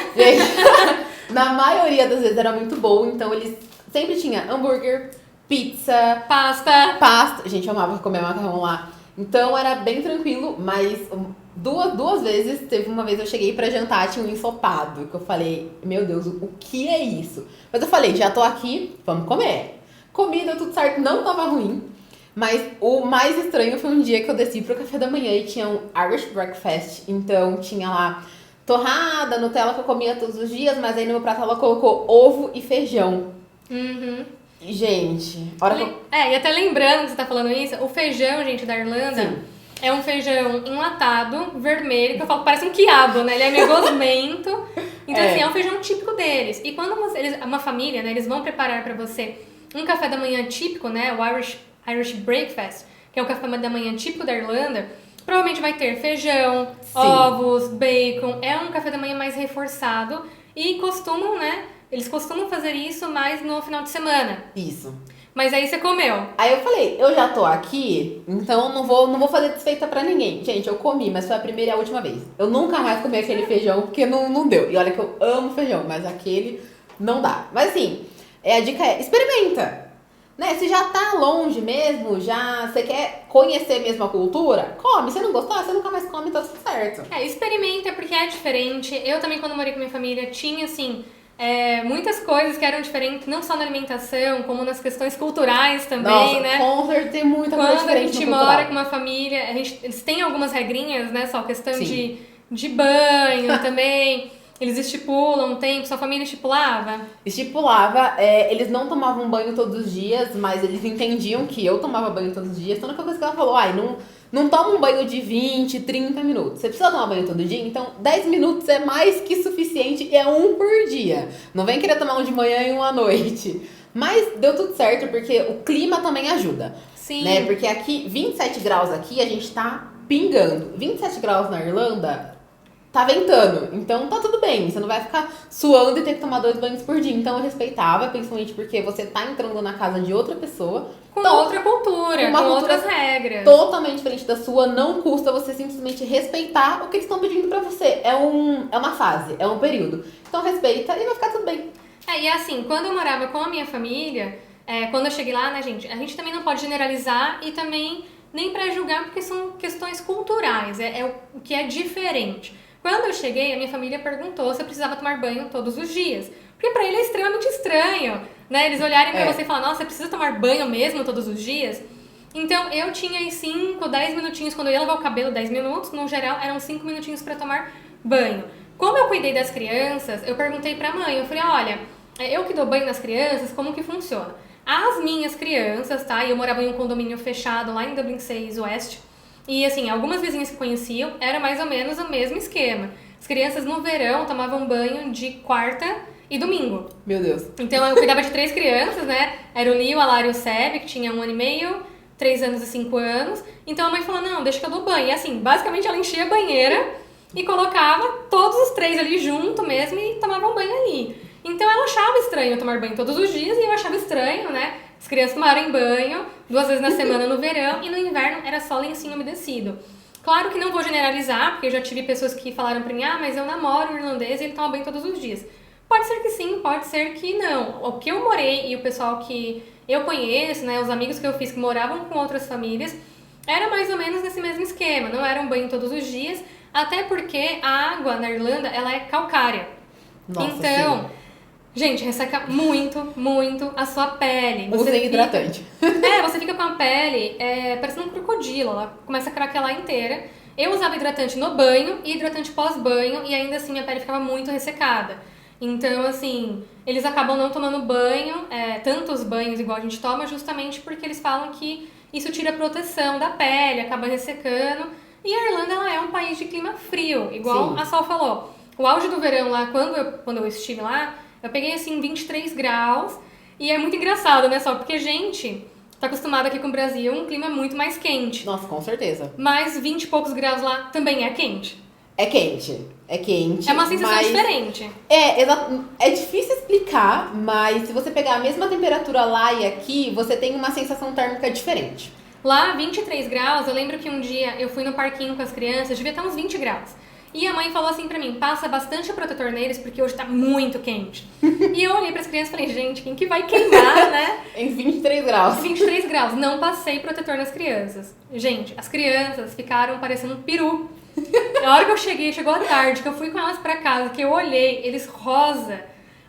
Na maioria das vezes era muito bom, então eles sempre tinha hambúrguer, pizza, Pasta. Gente, eu amava comer macarrão lá. Então era bem tranquilo, mas duas vezes, teve uma vez eu cheguei pra jantar, tinha um ensopado, que eu falei, meu Deus, o que é isso? Mas eu falei, já tô aqui, vamos comer. Comida, tudo certo, não tava ruim. Mas o mais estranho foi um dia que eu desci pro café da manhã e tinha um Irish Breakfast. Então tinha lá torrada, Nutella que eu comia todos os dias, mas aí no meu prato ela colocou ovo e feijão. Gente, hora que eu... E até lembrando que você tá falando isso, o feijão, gente, da Irlanda, Sim. é um feijão enlatado, vermelho, que eu falo, parece um quiabo, né? Ele é meio gosmento. Então, assim, é um feijão típico deles. E quando uma família, né, eles vão preparar pra você um café da manhã típico, né? O Irish Breakfast, que é o café da manhã típico da Irlanda, provavelmente vai ter feijão, ovos, bacon. É um café da manhã mais reforçado e costumam, né? Eles costumam fazer isso mais no final de semana. Isso. Mas aí você comeu. Aí eu falei, eu já tô aqui, então não vou fazer desfeita pra ninguém. Gente, eu comi, mas foi a primeira e a última vez. Eu nunca mais comi aquele feijão, porque não deu. E olha que eu amo feijão, mas aquele não dá. Mas assim, a dica é, experimenta. Né? Se já tá longe mesmo, já você quer conhecer mesmo a cultura, come. Se não gostar, você nunca mais come, tá tudo certo. Experimenta, porque é diferente. Eu também, quando morei com minha família, tinha, assim... muitas coisas que eram diferentes, não só na alimentação, como nas questões culturais também, Nossa, né? com certeza tem muita coisa Quando a diferente gente no mora cultural. com uma família, eles têm algumas regrinhas, né? Só questão Sim. de banho também. Eles estipulam um tempo, sua família estipulava? Estipulava, eles não tomavam banho todos os dias, mas eles entendiam que eu tomava banho todos os dias. Então, a única coisa que ela falou, não toma um banho de 20, 30 minutos. Você precisa tomar banho todo dia, então 10 minutos é mais que suficiente e é um por dia. Não vem querer tomar um de manhã e um à noite. Mas deu tudo certo, porque o clima também ajuda. Sim. Né? Porque aqui, 27 graus aqui, a gente tá pingando. 27 graus na Irlanda, tá ventando. Então tá tudo bem. Você não vai ficar suando e ter que tomar 2 banhos por dia. Então eu respeitava, principalmente porque você tá entrando na casa de outra pessoa. Com Então, outra cultura, uma com cultura outras regras. totalmente diferente da sua, não custa você simplesmente respeitar o que eles estão pedindo pra você. É uma fase, é um período. Então respeita e vai ficar tudo bem. E assim, quando eu morava com a minha família, quando eu cheguei lá, né, gente, a gente também não pode generalizar e também nem pra julgar, porque são questões culturais, o que é diferente. Quando eu cheguei, a minha família perguntou se eu precisava tomar banho todos os dias. Porque pra ele é extremamente estranho, né? Eles olharem pra você e falar, nossa, você precisa tomar banho mesmo todos os dias? Então, eu tinha aí 5, 10 minutinhos, quando eu ia lavar o cabelo, 10 minutos, no geral, eram 5 minutinhos pra tomar banho. Como eu cuidei das crianças, eu perguntei pra mãe, eu falei, olha, eu que dou banho nas crianças, como que funciona? As minhas crianças, tá? E eu morava em um condomínio fechado lá em Dublin 6 Oeste, e assim, algumas vizinhas que conheciam, era mais ou menos o mesmo esquema. As crianças no verão tomavam banho de quarta e domingo. Meu Deus. Então eu cuidava de 3 crianças, né? Era o Leo, a Lara e o Seb, que tinha 1 ano e meio, 3 anos e 5 anos. Então a mãe falou, não, deixa que eu dou banho. E assim, basicamente ela enchia a banheira e colocava todos os 3 ali junto mesmo e tomavam banho ali. Então ela achava estranho tomar banho todos os dias e eu achava estranho, né? As crianças tomarem banho 2 vezes na semana no verão e no inverno era só lencinho umedecido. Claro que não vou generalizar, porque eu já tive pessoas que falaram pra mim, mas eu namoro um irlandês e ele toma banho todos os dias. Pode ser que sim, pode ser que não. O que eu morei e o pessoal que eu conheço, né, os amigos que eu fiz que moravam com outras famílias, era mais ou menos nesse mesmo esquema. Não era um banho todos os dias, Até porque a água na Irlanda, ela é calcária. Nossa, Então, sim. gente, resseca muito, muito a sua pele. Usem hidratante. Você fica com a pele parecendo um crocodilo, ela começa a craquelar inteira. Eu usava hidratante no banho e hidratante pós-banho e ainda assim minha pele ficava muito ressecada. Então, assim, eles acabam não tomando banho, tantos banhos igual a gente toma, justamente porque eles falam que isso tira a proteção da pele, acaba ressecando. E a Irlanda, ela é um país de clima frio, igual Sim. a Sol falou. O auge do verão lá, quando eu estive lá, eu peguei, assim, 23 graus. E é muito engraçado, né, Sol? Porque a gente tá acostumado aqui com o Brasil, um clima muito mais quente. Nossa, com certeza. Mas 20 e poucos graus lá também é quente. É quente. É quente. É uma sensação mas... diferente. É difícil explicar, mas se você pegar a mesma temperatura lá e aqui, você tem uma sensação térmica diferente. Lá, 23 graus, eu lembro que um dia eu fui no parquinho com as crianças, devia estar uns 20 graus. E a mãe falou assim pra mim, passa bastante protetor neles porque hoje tá muito quente. E eu olhei pras crianças e falei, gente, quem que vai queimar, né? Em 23 graus. 23 graus, não passei protetor nas crianças. Gente, as crianças ficaram parecendo um peru. Na hora que eu cheguei, chegou a tarde, que eu fui com elas pra casa, que eu olhei, eles rosa.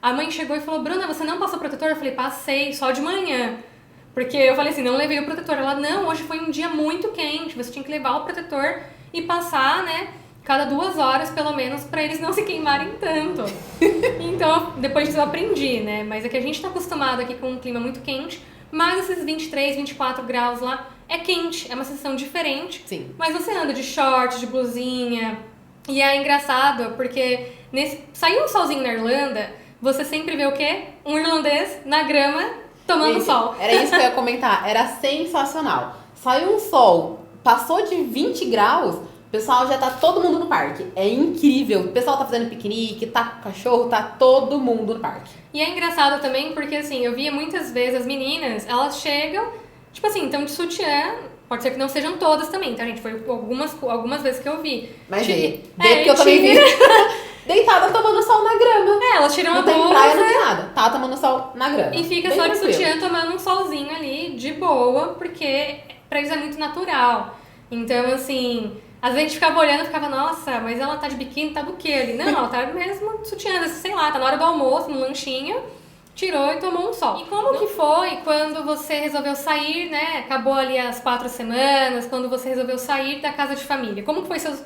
A mãe chegou e falou, Bruna, você não passou protetor? Eu falei, passei, só de manhã. Porque eu falei assim, não levei o protetor. Ela, não, hoje foi um dia muito quente, você tinha que levar o protetor e passar, né, cada 2 horas, pelo menos, pra eles não se queimarem tanto. Então, depois disso eu aprendi, né, mas é que a gente tá acostumado aqui com um clima muito quente, mas esses 23, 24 graus lá é quente, é uma sensação diferente. Sim. Mas você anda de short, de blusinha, e é engraçado, porque saiu um solzinho na Irlanda, você sempre vê o quê? Um irlandês na grama, tomando Gente, sol. Era isso que eu ia comentar. Era sensacional. Saiu um sol, passou de 20 graus, o pessoal já tá todo mundo no parque. É incrível. O pessoal tá fazendo piquenique, tá com o cachorro, tá todo mundo no parque. E é engraçado também porque, assim, eu via muitas vezes as meninas, elas chegam, tipo assim, então de sutiã, pode ser que não sejam todas também, tá, gente? Foi algumas vezes que eu vi. Mas Ti- porque eu também vi. Deitada tomando sol na grama. Elas tiram a Não tem blusa praia, não tem nada. Tá tomando sol na grama. e fica Bem só de tranquilo. sutiã tomando um solzinho ali, de boa, porque pra eles é muito natural. Então, assim, às vezes a gente ficava olhando e ficava, nossa, mas ela tá de biquíni, tá do quê ali? Não, ela tá mesmo de sutiã, sei lá, tá na hora do almoço, no lanchinho, tirou e tomou um sol. E como que foi quando você resolveu sair, né? Acabou ali as 4 semanas, quando você resolveu sair da casa de família. Como que foi seus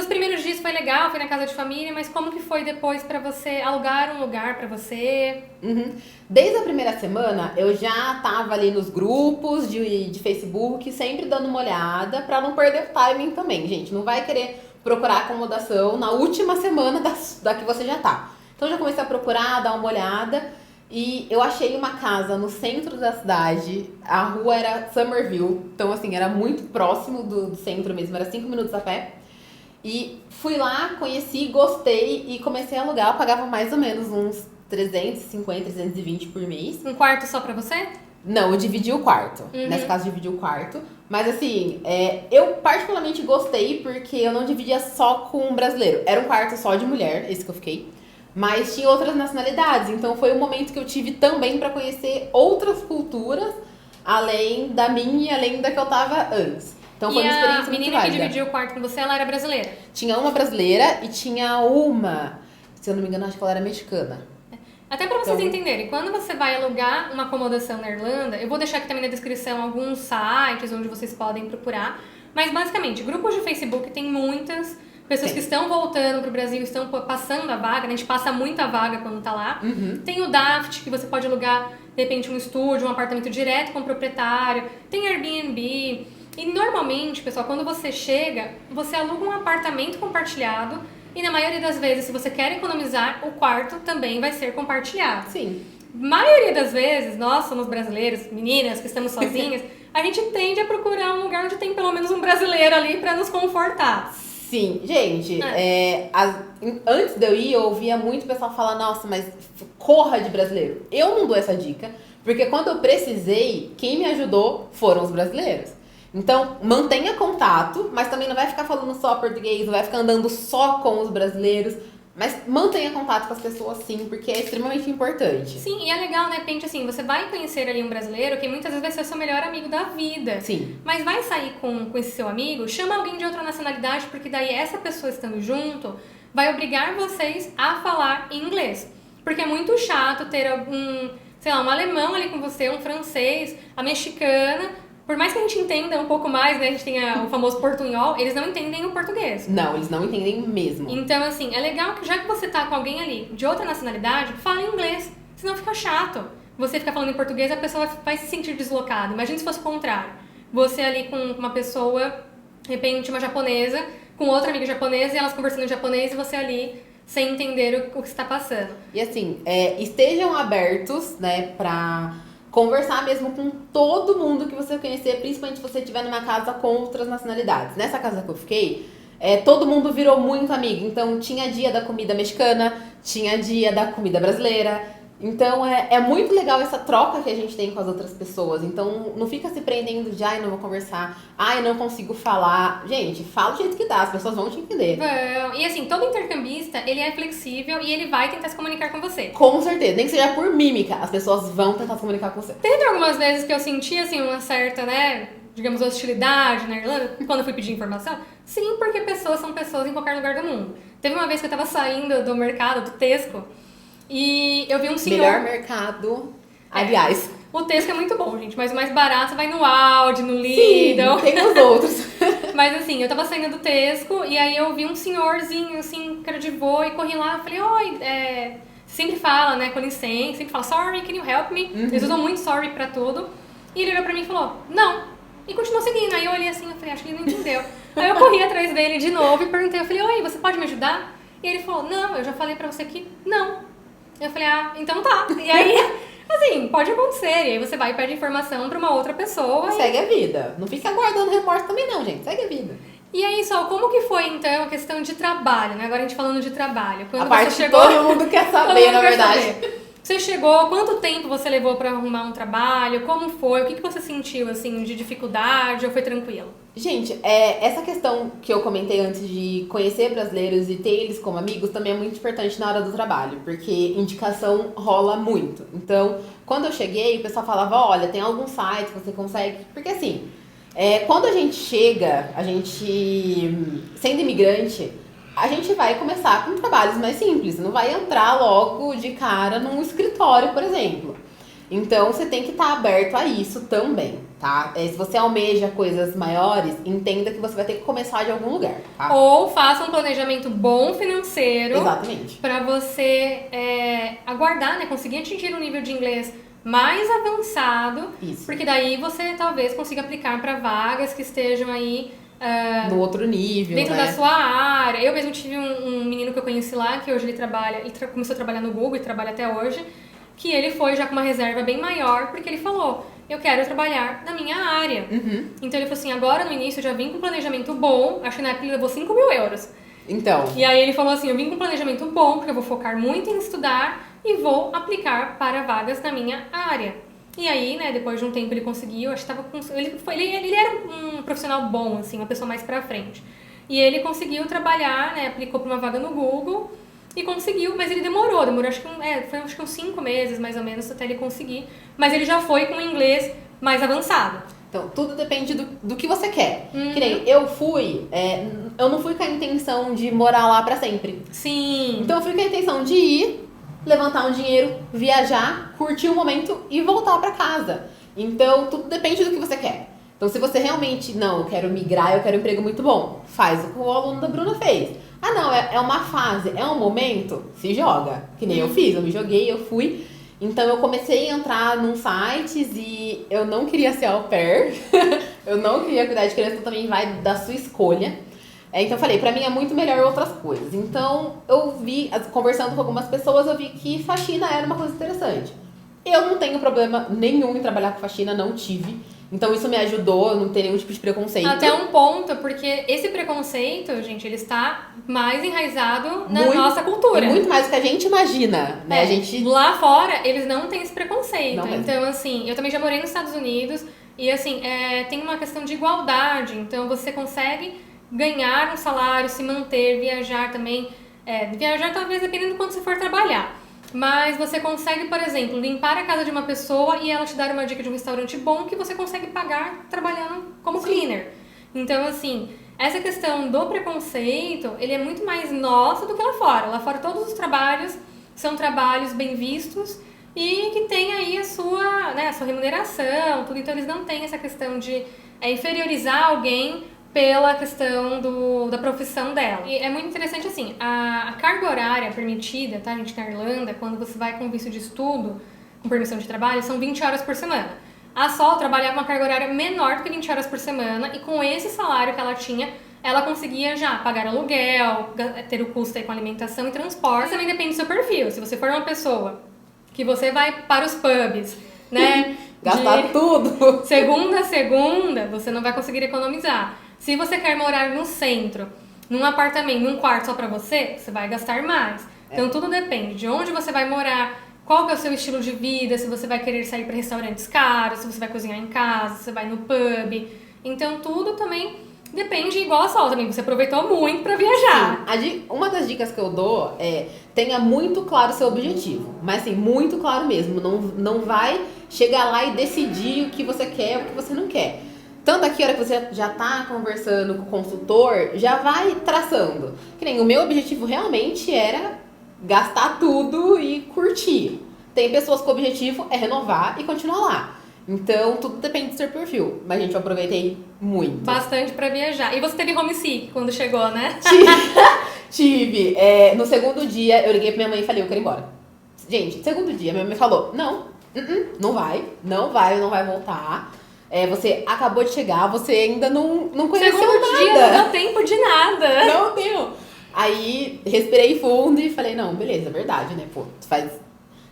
primeiros dias? Foi legal, foi na casa de família, mas como que foi depois pra você alugar um lugar pra você? Uhum. Desde a primeira semana, eu já tava ali nos grupos de Facebook, sempre dando uma olhada, pra não perder o timing também, gente. Não vai querer procurar acomodação na última semana da que você já tá. Então, já comecei a procurar, dar uma olhada, e eu achei uma casa no centro da cidade. A rua era Somerville, então, assim, era muito próximo do centro mesmo, era 5 minutos a pé. E fui lá, conheci, gostei e comecei a alugar. Eu pagava mais ou menos uns 350, 320 por mês. Um quarto só pra você? Não, eu dividi o quarto. Nessa casa, eu dividi o quarto. Mas assim, eu particularmente gostei porque eu não dividia só com um brasileiro. Era um quarto só de mulher, esse que eu fiquei. Mas tinha outras nacionalidades. Então foi um momento que eu tive também pra conhecer outras culturas, além da minha e além da que eu tava antes. Então foi uma experiência a muito menina que válida. dividiu o quarto com você, ela era brasileira? Tinha uma brasileira e tinha uma, se eu não me engano, acho que ela era mexicana. Até pra vocês Então- entenderem, quando você vai alugar uma acomodação na Irlanda, eu vou deixar aqui também na descrição alguns sites onde vocês podem procurar, mas basicamente, grupos de Facebook tem muitas pessoas Tem. que estão voltando pro Brasil, estão passando a vaga, né? A gente passa muita vaga quando tá lá. Tem o Daft, que você pode alugar, de repente, um estúdio, um apartamento direto com o proprietário. Tem Airbnb. E normalmente, pessoal, quando você chega, você aluga um apartamento compartilhado e na maioria das vezes, se você quer economizar, o quarto também vai ser compartilhado. Sim. Maioria das vezes, nós somos brasileiros, meninas que estamos sozinhas, a gente tende a procurar um lugar onde tem pelo menos um brasileiro ali pra nos confortar. Sim, gente, antes de eu ir, eu ouvia muito o pessoal falar, nossa, mas corra de brasileiro. Eu não dou essa dica, porque quando eu precisei, quem me ajudou foram os brasileiros. Então, mantenha contato, mas também não vai ficar falando só português, não vai ficar andando só com os brasileiros. Mas mantenha contato com as pessoas sim, porque é extremamente importante. Sim, e é legal, né? Pente, assim, você vai conhecer ali um brasileiro que muitas vezes vai ser seu melhor amigo da vida. Sim. Mas vai sair com esse seu amigo, chama alguém de outra nacionalidade, porque daí essa pessoa estando junto vai obrigar vocês a falar em inglês. Porque é muito chato ter algum, sei lá, um alemão ali com você, um francês, a mexicana. Por mais que a gente entenda um pouco mais, né? A gente tenha o famoso portunhol, eles não entendem o português. Não, eles não entendem mesmo. Então, assim, é legal que já que você tá com alguém ali de outra nacionalidade, fale inglês, senão fica chato. Você ficar falando em português, a pessoa vai se sentir deslocada. Imagina se fosse o contrário. Você ali com uma pessoa, de repente uma japonesa, com outra amiga japonesa, e elas conversando em japonês, e você ali sem entender o que está passando. E assim, estejam abertos, né, pra conversar mesmo com todo mundo que você conhecer, principalmente se você estiver numa casa com outras nacionalidades. Nessa casa que eu fiquei, todo mundo virou muito amigo. Então, tinha dia da comida mexicana, tinha dia da comida brasileira. Então, é muito legal essa troca que a gente tem com as outras pessoas. Então, não fica se prendendo de, ai, não vou conversar, ai, não consigo falar. Gente, fala do jeito que dá, as pessoas vão te entender. E assim, todo intercambista, ele é flexível e ele vai tentar se comunicar com você. Com certeza, nem que seja por mímica, as pessoas vão tentar se comunicar com você. Teve algumas vezes que eu senti, assim, uma certa, né, digamos, hostilidade na Irlanda, quando eu fui pedir informação. Sim, porque pessoas são pessoas em qualquer lugar do mundo. Teve uma vez que eu tava saindo do mercado, do Tesco, e eu vi um senhor... Melhor mercado, aliás. O Tesco é muito bom, gente, mas o mais barato vai no Aldi, no Lidl. Sim, tem os outros. Mas assim, eu tava saindo do Tesco e aí eu vi um senhorzinho, assim, cara de vô, e corri lá e falei, oi, sempre fala, né, com licença, sempre fala, sorry, can you help me? Uhum. Eles usam muito sorry pra tudo. E ele olhou pra mim e falou, não. E continuou seguindo. Aí eu olhei assim, eu falei, acho que ele não entendeu. Aí eu corri atrás dele de novo e perguntei, eu falei, oi, você pode me ajudar? E ele falou, não, eu já falei pra você que não. Eu falei, então tá. E aí, assim, pode acontecer. E aí você vai e pede informação pra uma outra pessoa. Segue a vida. Não fica guardando remorso também não, gente. Segue a vida. E aí, Sol, como que foi, então, a questão de trabalho, né? Agora a gente falando de trabalho. Quando a parte você chegou, que todo mundo quer saber, na verdade. Você chegou, quanto tempo você levou pra arrumar um trabalho? Como foi? O que você sentiu, assim, de dificuldade ou foi tranquilo? Gente, essa questão que eu comentei antes de conhecer brasileiros e ter eles como amigos também é muito importante na hora do trabalho, porque indicação rola muito. Então, quando eu cheguei, o pessoal falava, olha, tem algum site que você consegue... Porque assim, quando a gente chega, sendo imigrante, a gente vai começar com trabalhos mais simples. Não vai entrar logo de cara num escritório, por exemplo. Então, você tem que estar aberto a isso também, tá? Se você almeja coisas maiores, entenda que você vai ter que começar de algum lugar, tá? Ou faça um planejamento bom financeiro. Exatamente. Pra você aguardar, né? Conseguir atingir um nível de inglês mais avançado. Isso. Porque daí você talvez consiga aplicar para vagas que estejam aí... no outro nível, dentro né? da sua área. Eu mesmo tive um menino que eu conheci lá, que hoje ele trabalha, começou a trabalhar no Google e trabalha até hoje, que ele foi já com uma reserva bem maior, porque ele falou, eu quero trabalhar na minha área. Uhum. Então ele falou assim, agora no início eu já vim com um planejamento bom, acho que na época ele levou 5 mil euros. Então. E aí ele falou assim, eu vim com um planejamento bom, porque eu vou focar muito em estudar e vou aplicar para vagas na minha área. E aí, né, depois de um tempo ele conseguiu, acho que tava com... Ele era um profissional bom, assim, uma pessoa mais pra frente. E ele conseguiu trabalhar, né, aplicou pra uma vaga no Google e conseguiu, mas ele demorou acho que foi uns 5 meses, mais ou menos, até ele conseguir. Mas ele já foi com inglês mais avançado. Então, tudo depende do que você quer. Uhum. Que nem eu eu não fui com a intenção de morar lá pra sempre. Sim. Então eu fui com a intenção de ir, levantar um dinheiro, viajar, curtir o momento e voltar pra casa. Então, tudo depende do que você quer. Então, se você realmente, não, eu quero migrar, eu quero um emprego muito bom, faz o que o aluno da Bruna fez. Ah, não, é uma fase, é um momento, se joga. Que nem eu fiz, eu me joguei, eu fui. Então, eu comecei a entrar num sites e eu não queria ser au pair. Eu não queria cuidar de criança, então também vai da sua escolha. Então eu falei, pra mim é muito melhor outras coisas. Então eu vi, conversando com algumas pessoas, eu vi que faxina era uma coisa interessante. Eu não tenho problema nenhum em trabalhar com faxina, não tive. Então isso me ajudou a não ter nenhum tipo de preconceito. Até um ponto, porque esse preconceito, gente, ele está mais enraizado na nossa cultura. E muito mais do que a gente imagina, né? Lá fora, eles não têm esse preconceito. Não então, assim, eu também já morei nos Estados Unidos e, assim, tem uma questão de igualdade. Então, você consegue ganhar um salário, se manter, viajar também Viajar talvez dependendo do quanto você for trabalhar. Mas você consegue, por exemplo, limpar a casa de uma pessoa e ela te dar uma dica de um restaurante bom que você consegue pagar trabalhando como cleaner. Então, assim, essa questão do preconceito, ele é muito mais nosso do que lá fora. Lá fora todos os trabalhos são trabalhos bem vistos e que tem aí a sua remuneração, tudo. Então eles não têm essa questão de inferiorizar alguém pela questão da profissão dela. E é muito interessante assim, a carga horária permitida, tá, gente, na Irlanda, quando você vai com visto de estudo, com permissão de trabalho, são 20 horas por semana. A Sol trabalhava uma carga horária menor do que 20 horas por semana e com esse salário que ela tinha, ela conseguia já pagar aluguel, ter o custo aí com alimentação e transporte. Mas também depende do seu perfil. Se você for uma pessoa que você vai para os pubs, né? Gastar tudo. Segunda a segunda, você não vai conseguir economizar. Se você quer morar no centro, num apartamento, num quarto só pra você, você vai gastar mais. Então tudo depende de onde você vai morar, qual que é o seu estilo de vida, se você vai querer sair para restaurantes caros, se você vai cozinhar em casa, se você vai no pub. Então tudo também depende, igual a Sol também, você aproveitou muito pra viajar. Sim. Uma das dicas que eu dou é tenha muito claro o seu objetivo, mas assim, muito claro mesmo. Não vai chegar lá e decidir o que você quer, o que você não quer. Tanto aqui, a hora que você já tá conversando com o consultor, já vai traçando. Que nem o meu objetivo realmente era gastar tudo e curtir. Tem pessoas que o objetivo é renovar e continuar lá. Então, tudo depende do seu perfil. Mas, gente, eu aproveitei muito. Bastante pra viajar. E você teve homesick quando chegou, né? Tive. No segundo dia, eu liguei pra minha mãe e falei, eu quero ir embora. Gente, segundo dia, minha mãe falou, não vai voltar. Você acabou de chegar, você ainda não conheceu segundo nada. Dia, não deu tempo de nada. Não deu. Aí, respirei fundo e falei, não, beleza, verdade, né? Pô, faz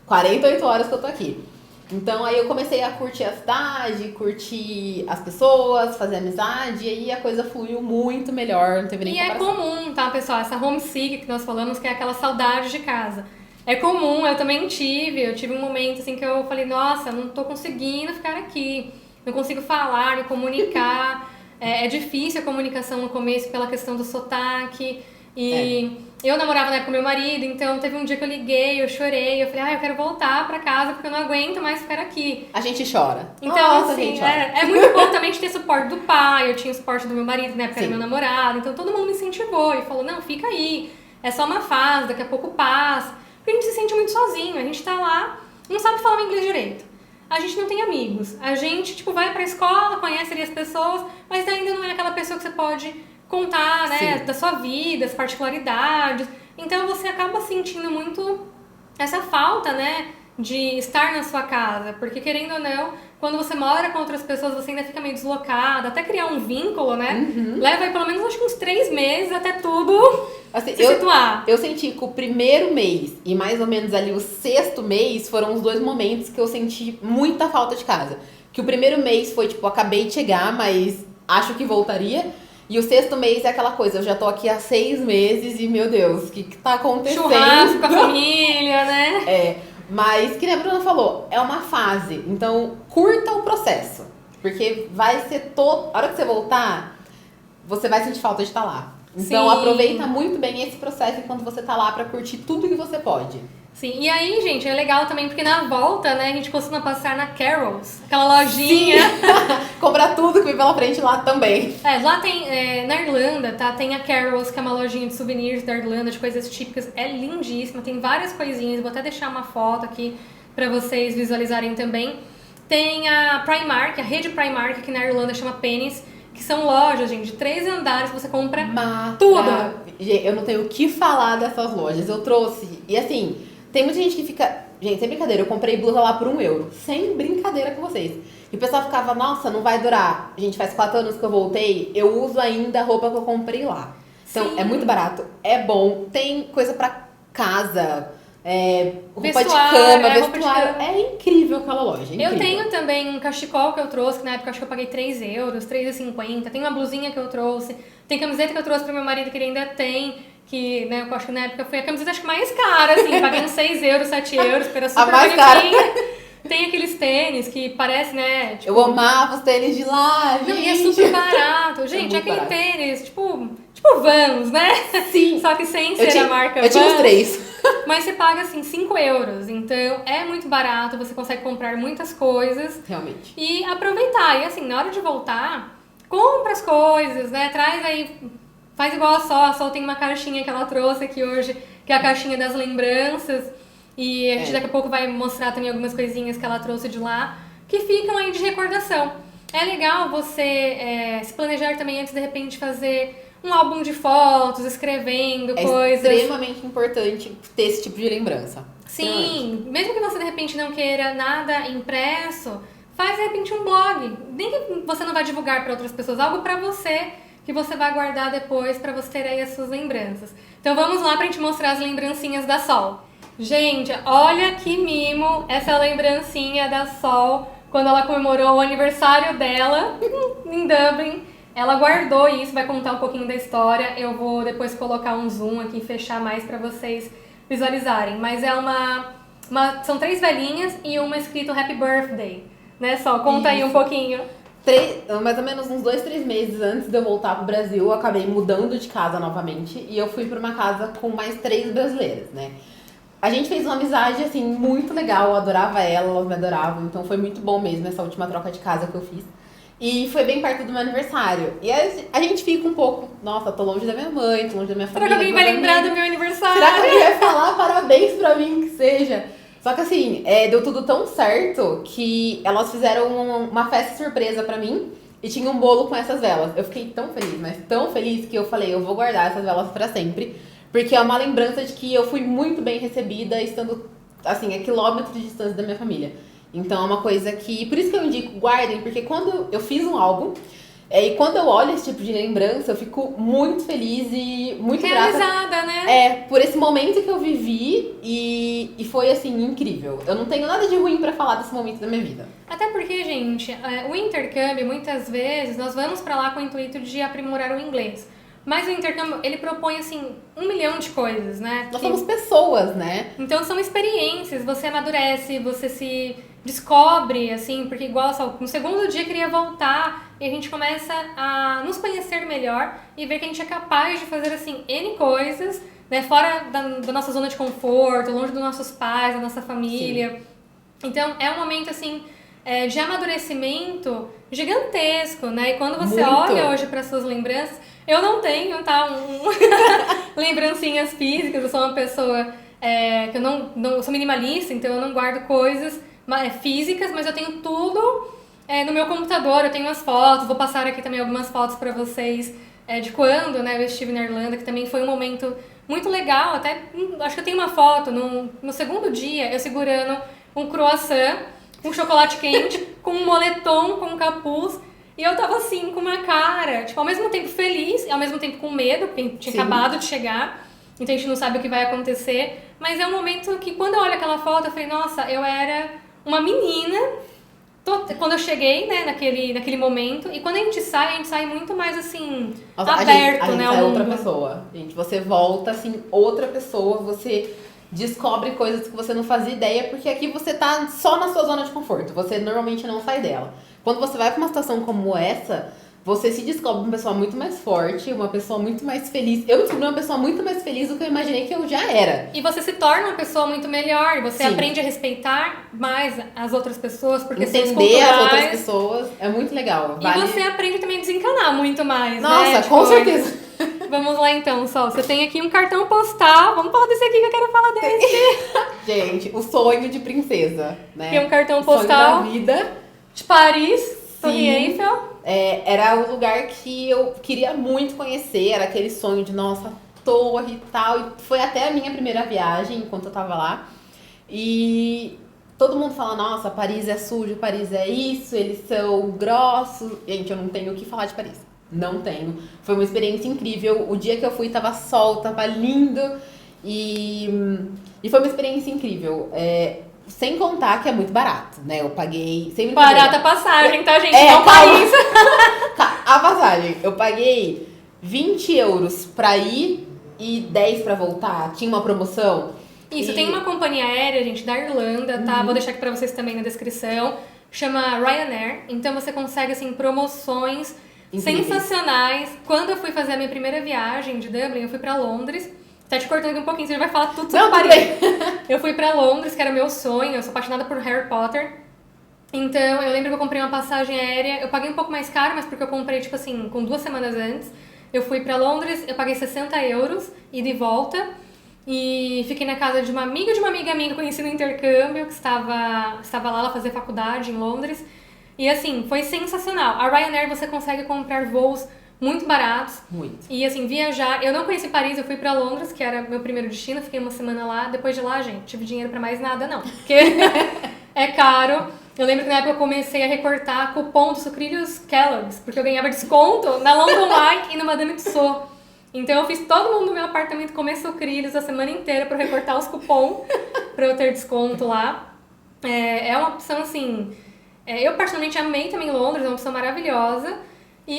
48 horas que eu tô aqui. Então, aí eu comecei a curtir a cidade, curtir as pessoas, fazer amizade, e aí a coisa fluiu muito melhor, não teve nem comparação. E é comum, tá, pessoal? Essa homesick que nós falamos, que é aquela saudade de casa. É comum, eu também tive um momento assim que eu falei, nossa, não tô conseguindo ficar aqui. Não consigo falar, me comunicar. É difícil a comunicação no começo pela questão do sotaque. E eu namorava na época com meu marido, então teve um dia que eu liguei, eu chorei, eu falei, eu quero voltar pra casa porque eu não aguento mais ficar aqui. A gente chora. Então, nossa, assim, gente chora. é muito bom também de ter suporte do pai, eu tinha o suporte do meu marido, né, porque Sim. era meu namorado, então todo mundo me incentivou e falou, não, fica aí, é só uma fase, daqui a pouco passa. Porque a gente se sente muito sozinho, a gente tá lá, não sabe falar inglês direito. A gente não tem amigos. A gente, vai pra escola, conhece ali as pessoas, mas ainda não é aquela pessoa que você pode contar, né, da sua vida, as particularidades. Então você acaba sentindo muito essa falta, né, de estar na sua casa. Porque, querendo ou não, quando você mora com outras pessoas, você ainda fica meio deslocada, até criar um vínculo, né? Leva aí pelo menos, acho que uns 3 meses até tudo assim, se situar. Eu senti que o primeiro mês e mais ou menos ali o 6º mês foram os 2 momentos que eu senti muita falta de casa. Que o primeiro mês foi, acabei de chegar, mas acho que voltaria. E o 6º mês é aquela coisa, eu já tô aqui há 6 meses e, meu Deus, o que tá acontecendo? Churrasco com a família, né? Mas, que nem a Bruna falou, é uma fase. Então, curta o processo. Porque vai ser todo... A hora que você voltar, você vai sentir falta de estar lá. Então, Sim. aproveita muito bem esse processo enquanto você tá lá pra curtir tudo que você pode. Sim, e aí, gente, é legal também porque na volta, né, a gente costuma passar na Carol's, aquela lojinha. Comprar tudo que vem pela frente lá também. Lá tem, na Irlanda, tá, tem a Carol's, que é uma lojinha de souvenirs da Irlanda, de coisas típicas, é lindíssima, tem várias coisinhas, vou até deixar uma foto aqui pra vocês visualizarem também. Tem a Primark, a rede Primark, que na Irlanda chama Pennies, que são lojas, gente, de 3 andares, você compra tudo. Eu não tenho o que falar dessas lojas, eu trouxe, e assim... Tem muita gente que fica... Gente, sem brincadeira, eu comprei blusa lá por €1. Sem brincadeira com vocês. E o pessoal ficava, nossa, não vai durar. Gente, faz 4 anos que eu voltei, eu uso ainda a roupa que eu comprei lá. Então, Sim. É muito barato, é bom. Tem coisa pra casa, roupa de cama, vestuário. É incrível aquela loja, é incrível. Eu tenho também um cachecol que eu trouxe, que na época acho que eu paguei €3, €3,50. Tem uma blusinha que eu trouxe. Tem camiseta que eu trouxe pro meu marido, que ele ainda tem... Que, né, eu acho que na época foi a camiseta acho que mais cara, assim, paguei uns €6, €7, porque era super a mais cara. Tem aqueles tênis que parece, né, Eu amava os tênis de lá, gente. Não, e é super barato. Gente, muito aquele barato. tênis, tipo tipo Vans, né? Sim. Só que sem ser a marca Eu tinha os Vans. 3. Mas você paga, assim, 5 euros. Então, é muito barato, você consegue comprar muitas coisas. Realmente. E aproveitar. E, assim, na hora de voltar, compra as coisas, né? Traz aí, faz igual a Sol tem uma caixinha que ela trouxe aqui hoje, que é a caixinha das lembranças. E a gente daqui a pouco vai mostrar também algumas coisinhas que ela trouxe de lá, que ficam aí de recordação. É legal você se planejar também antes, de repente, fazer um álbum de fotos, escrevendo coisas. É extremamente importante ter esse tipo de lembrança. Sim, mesmo que você de repente não queira nada impresso, faz de repente um blog. Nem que você não vai divulgar para outras pessoas, algo para você que você vai guardar depois para você ter aí as suas lembranças. Então vamos lá pra gente mostrar as lembrancinhas da Sol. Gente, olha que mimo essa lembrancinha da Sol quando ela comemorou o aniversário dela em Dublin. Ela guardou isso, vai contar um pouquinho da história. Eu vou depois colocar um zoom aqui e fechar mais pra vocês visualizarem. Mas é são 3 velhinhas e uma escrito Happy Birthday. Né, Sol? Conta aí um pouquinho. Mais ou menos uns 2, 3 meses antes de eu voltar pro Brasil, eu acabei mudando de casa novamente. E eu fui pra uma casa com mais 3 brasileiras, né? A gente fez uma amizade, assim, muito legal. Eu adorava ela, elas me adoravam. Então foi muito bom mesmo essa última troca de casa que eu fiz. E foi bem perto do meu aniversário. E a gente fica um pouco, nossa, tô longe da minha mãe, tô longe da minha família. Será que alguém vai lembrar do meu aniversário? Será que alguém vai falar parabéns pra mim, que seja? Só que assim, deu tudo tão certo que elas fizeram uma festa surpresa pra mim e tinha um bolo com essas velas. Eu fiquei tão feliz, mas tão feliz que eu falei, eu vou guardar essas velas pra sempre. Porque é uma lembrança de que eu fui muito bem recebida estando, assim, a quilômetros de distância da minha família. Então é uma coisa que... Por isso que eu indico, guardem, porque quando eu fiz um álbum, e quando eu olho esse tipo de lembrança, eu fico muito feliz e muito realizada, grata. né? Por esse momento que eu vivi e foi, assim, incrível. Eu não tenho nada de ruim pra falar desse momento da minha vida. Até porque, gente, o intercâmbio, muitas vezes, nós vamos pra lá com o intuito de aprimorar o inglês. Mas o intercâmbio, ele propõe, assim, 1 milhão de coisas, né? Nós somos pessoas, né? Então são experiências, você amadurece, você se descobre, assim, porque igual só, no segundo dia queria voltar e a gente começa a nos conhecer melhor e ver que a gente é capaz de fazer, assim, N coisas, né? Fora da nossa zona de conforto, longe dos nossos pais, da nossa família. Sim. Então é um momento, assim, de amadurecimento gigantesco, né? E quando você olha hoje para suas lembranças, eu não tenho, tá? Lembrancinhas físicas, eu sou uma pessoa que eu sou minimalista, então eu não guardo coisas físicas, mas eu tenho tudo no meu computador, eu tenho as fotos, vou passar aqui também algumas fotos pra vocês de quando, né, eu estive na Irlanda, que também foi um momento muito legal, até acho que eu tenho uma foto no segundo dia, eu segurando um croissant, um chocolate quente, com um moletom, com um capuz. E eu tava assim, com uma cara, tipo, ao mesmo tempo feliz e ao mesmo tempo com medo, porque tinha acabado de chegar, então a gente não sabe o que vai acontecer. Mas é um momento que, quando eu olho aquela foto, eu falei, nossa, eu era uma menina quando eu cheguei, né, naquele momento. E quando a gente sai muito mais, assim, nossa, aberto, a gente né? sai outra pessoa. Gente, você volta, assim, outra pessoa, você descobre coisas que você não fazia ideia, porque aqui você tá só na sua zona de conforto, você normalmente não sai dela. Quando você vai pra uma situação como essa, você se descobre uma pessoa muito mais forte, uma pessoa muito mais feliz. Eu descobri uma pessoa muito mais feliz do que eu imaginei que eu já era. E você se torna uma pessoa muito melhor, você aprende a respeitar mais as outras pessoas, porque entender as outras pessoas é muito legal. E você aprende também a desencanar muito mais, nossa, né? Tipo, com certeza. Vamos lá então, Sol. Você tem aqui um cartão postal. Vamos falar desse aqui que eu quero falar desse. Gente, o sonho de princesa, né? Que é um cartão postal. Sonho da vida. De Paris, Torre Eiffel. Era o lugar que eu queria muito conhecer. Era aquele sonho de, nossa, torre e tal. E foi até a minha primeira viagem, enquanto eu tava lá. E todo mundo fala, nossa, Paris é sujo, Paris é isso, eles são grossos. Gente, eu não tenho o que falar de Paris. Não tenho. Foi uma experiência incrível. O dia que eu fui tava sol, tava lindo. E foi uma experiência incrível. Sem contar que é muito barato, né? Eu paguei... Barata a passagem, tá, gente? Não Paris. A passagem. Eu paguei 20 euros pra ir e 10 pra voltar. Tinha uma promoção. Isso, tem uma companhia aérea, gente, da Irlanda, tá? Vou deixar aqui pra vocês também na descrição. Chama Ryanair. Então você consegue, assim, promoções Incríveis. sensacionais. Quando eu fui fazer a minha primeira viagem de Dublin, eu fui pra Londres. Tá te cortando aqui um pouquinho, você já vai falar tudo sobre Não, tudo Paris. bem. Eu fui pra Londres, que era o meu sonho, eu sou apaixonada por Harry Potter. Então, eu lembro que eu comprei uma passagem aérea, eu paguei um pouco mais caro, mas porque eu comprei, tipo assim, com 2 semanas antes. Eu fui pra Londres, eu paguei 60 euros, ida e volta. E fiquei na casa de uma amiga minha que eu conheci no intercâmbio, que estava lá, ela fazia faculdade em Londres. E assim, foi sensacional. A Ryanair você consegue comprar voos muito baratos. Muito. E assim, viajar. Eu não conheci Paris, eu fui pra Londres, que era meu primeiro destino, fiquei uma semana lá. Depois de lá, gente, tive dinheiro pra mais nada, não. Porque é caro. Eu lembro que na época eu comecei a recortar cupom dos sucrilhos Kellogg's, porque eu ganhava desconto na London Eye e no Madame Tussauds. Então eu fiz todo mundo no meu apartamento comer sucrilhos a semana inteira pra recortar os cupons pra eu ter desconto lá. É uma opção assim. Eu particularmente amei também Londres, é uma opção maravilhosa.